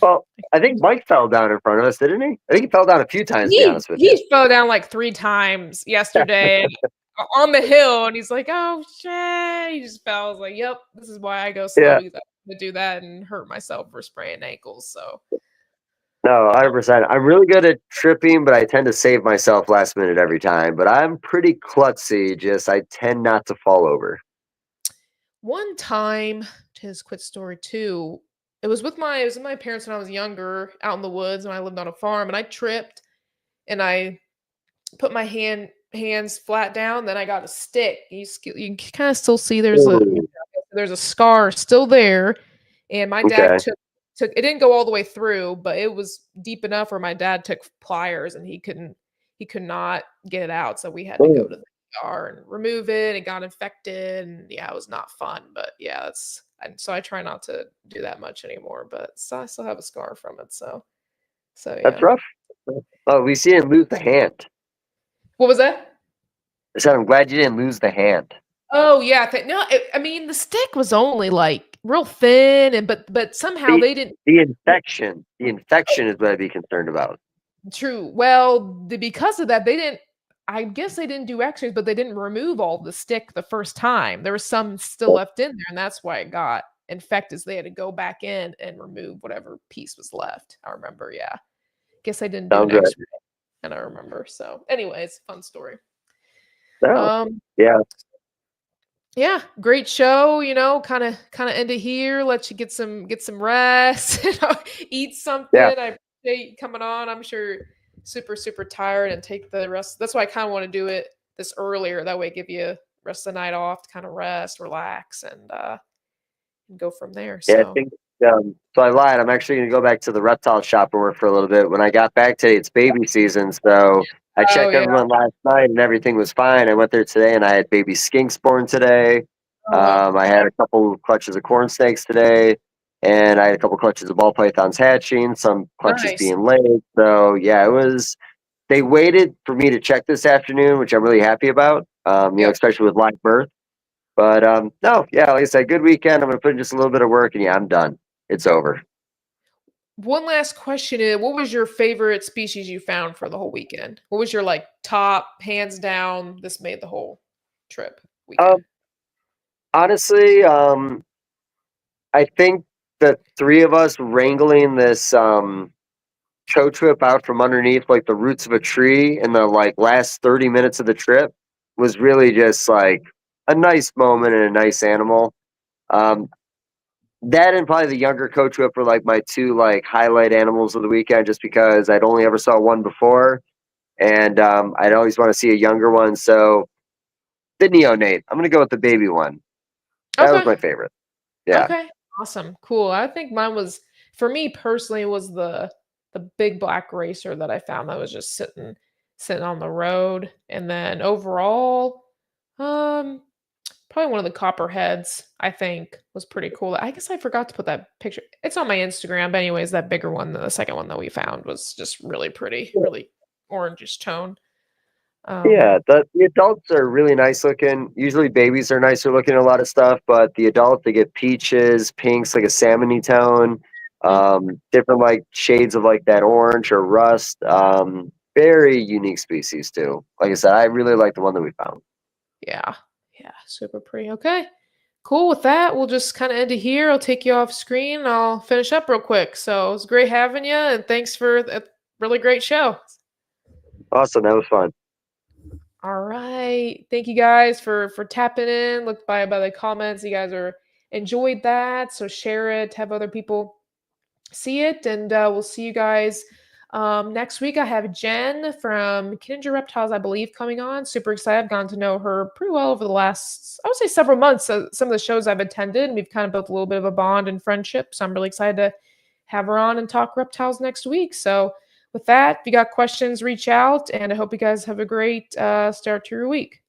Well, I think Mike fell down in front of us, didn't he? I think he fell down a few times, to be He honest with you. he fell down like 3 times yesterday on the hill, and he's like, "Oh, shit." He just fell. I was like, "Yep, this is why I go slow, Yeah. because I'm gonna do that and hurt myself for spraining ankles." So, No, 100%. I'm really good at tripping, but I tend to save myself last minute every time. But I'm pretty klutzy, just I tend not to fall over. one time, his quick story too, it was with my parents when I was younger, out in the woods when I lived on a farm, and I tripped, and I put my hands flat down, then I got a stick. You can kinda still see Ooh, there's a scar still there, and my dad okay. took it, didn't go all the way through, but it was deep enough where my dad took pliers, and he could not get it out, so we had to go Ooh, to the ER and remove it. It got infected, and yeah, it was not fun, but yeah, so I try not to do that much anymore, but I still have a scar from it, so that's yeah. rough. Oh, we see didn't lose the hand. What was that? I said, I'm glad you didn't lose the hand. Oh, yeah, no, I mean, the stick was only, like, real thin, and but somehow The they didn't. the infection is what I'd be concerned about. True. Well, because of that, they didn't. I guess they didn't do X-rays, but they didn't remove all the stick the first time. There was some still left in there, and that's why it got infected. So they had to go back in and remove whatever piece was left. I remember. Yeah. Guess they didn't do an Sounds good. X-ray, and I remember. So, anyways, fun story. No, Um, yeah, yeah, great show. Kind of end it here. Let you get some rest. Eat something. yeah, I appreciate you coming on. I'm sure super tired, and take the rest. That's why I kind of want to do it this earlier. That way, give you rest of the night off to kind of rest, relax, and go from there. yeah. I So think so. I lied. I'm actually going to go back to the reptile shop and work for a little bit. When I got back today, it's baby season, so I oh checked yeah, everyone last night and everything was fine. I went there today and I had baby skinks born today. oh wow, I had a couple clutches of corn snakes today, and I had a couple clutches of ball pythons hatching, some clutches nice. being laid. So yeah, it was. They waited for me to check this afternoon, which I'm really happy about. Yep. Especially with live birth. But no, yeah, like I said, good weekend. I'm gonna put in just a little bit of work, and yeah, I'm done. It's over. One last question is, what was your favorite species you found for the whole weekend? What was your like top hands down? This made the whole trip weekend. Um, honestly, I think the three of us wrangling this choke trip out from underneath like the roots of a tree in the like last 30 minutes of the trip was really just like a nice moment and a nice animal. Um, that and probably the younger coach whip were like my two like highlight animals of the weekend, just because I'd only ever saw one before, and I'd always want to see a younger one. So the neonate. I'm gonna go with the baby one. That was Okay. my favorite. Yeah. Okay. Awesome. Cool. I think mine was, for me personally, was the big black racer that I found that was just sitting on the road. And then overall, probably one of the copperheads, I think, was pretty cool. I guess I forgot to put that picture. It's on my Instagram, but anyways, that bigger one, the second one that we found, was just really pretty, really orangish tone. Yeah, the adults are really nice looking. Usually babies are nicer looking in a lot of stuff, but the adult, they get peaches, pinks, like a salmony tone, different like shades of like that orange or rust. Very unique species too. Like I said, I really like the one that we found. Yeah. Yeah. Super pretty. Okay. Cool. With that, we'll just kind of end it here. I'll take you off screen. I'll finish up real quick. So it was great having you, and thanks for a really great show. Awesome, that was fun. All right. Thank you guys for tapping in. Look by the comments. You guys are enjoyed that. So share it, have other people see it, and we'll see you guys next week. I have Jen from Kindred Reptiles, I believe, coming on. Super excited. I've gotten to know her pretty well over the last, I would say, several months. Some of the shows I've attended, and we've kind of built a little bit of a bond and friendship. So I'm really excited to have her on and talk reptiles next week. So with that, if you got questions, reach out, and I hope you guys have a great start to your week.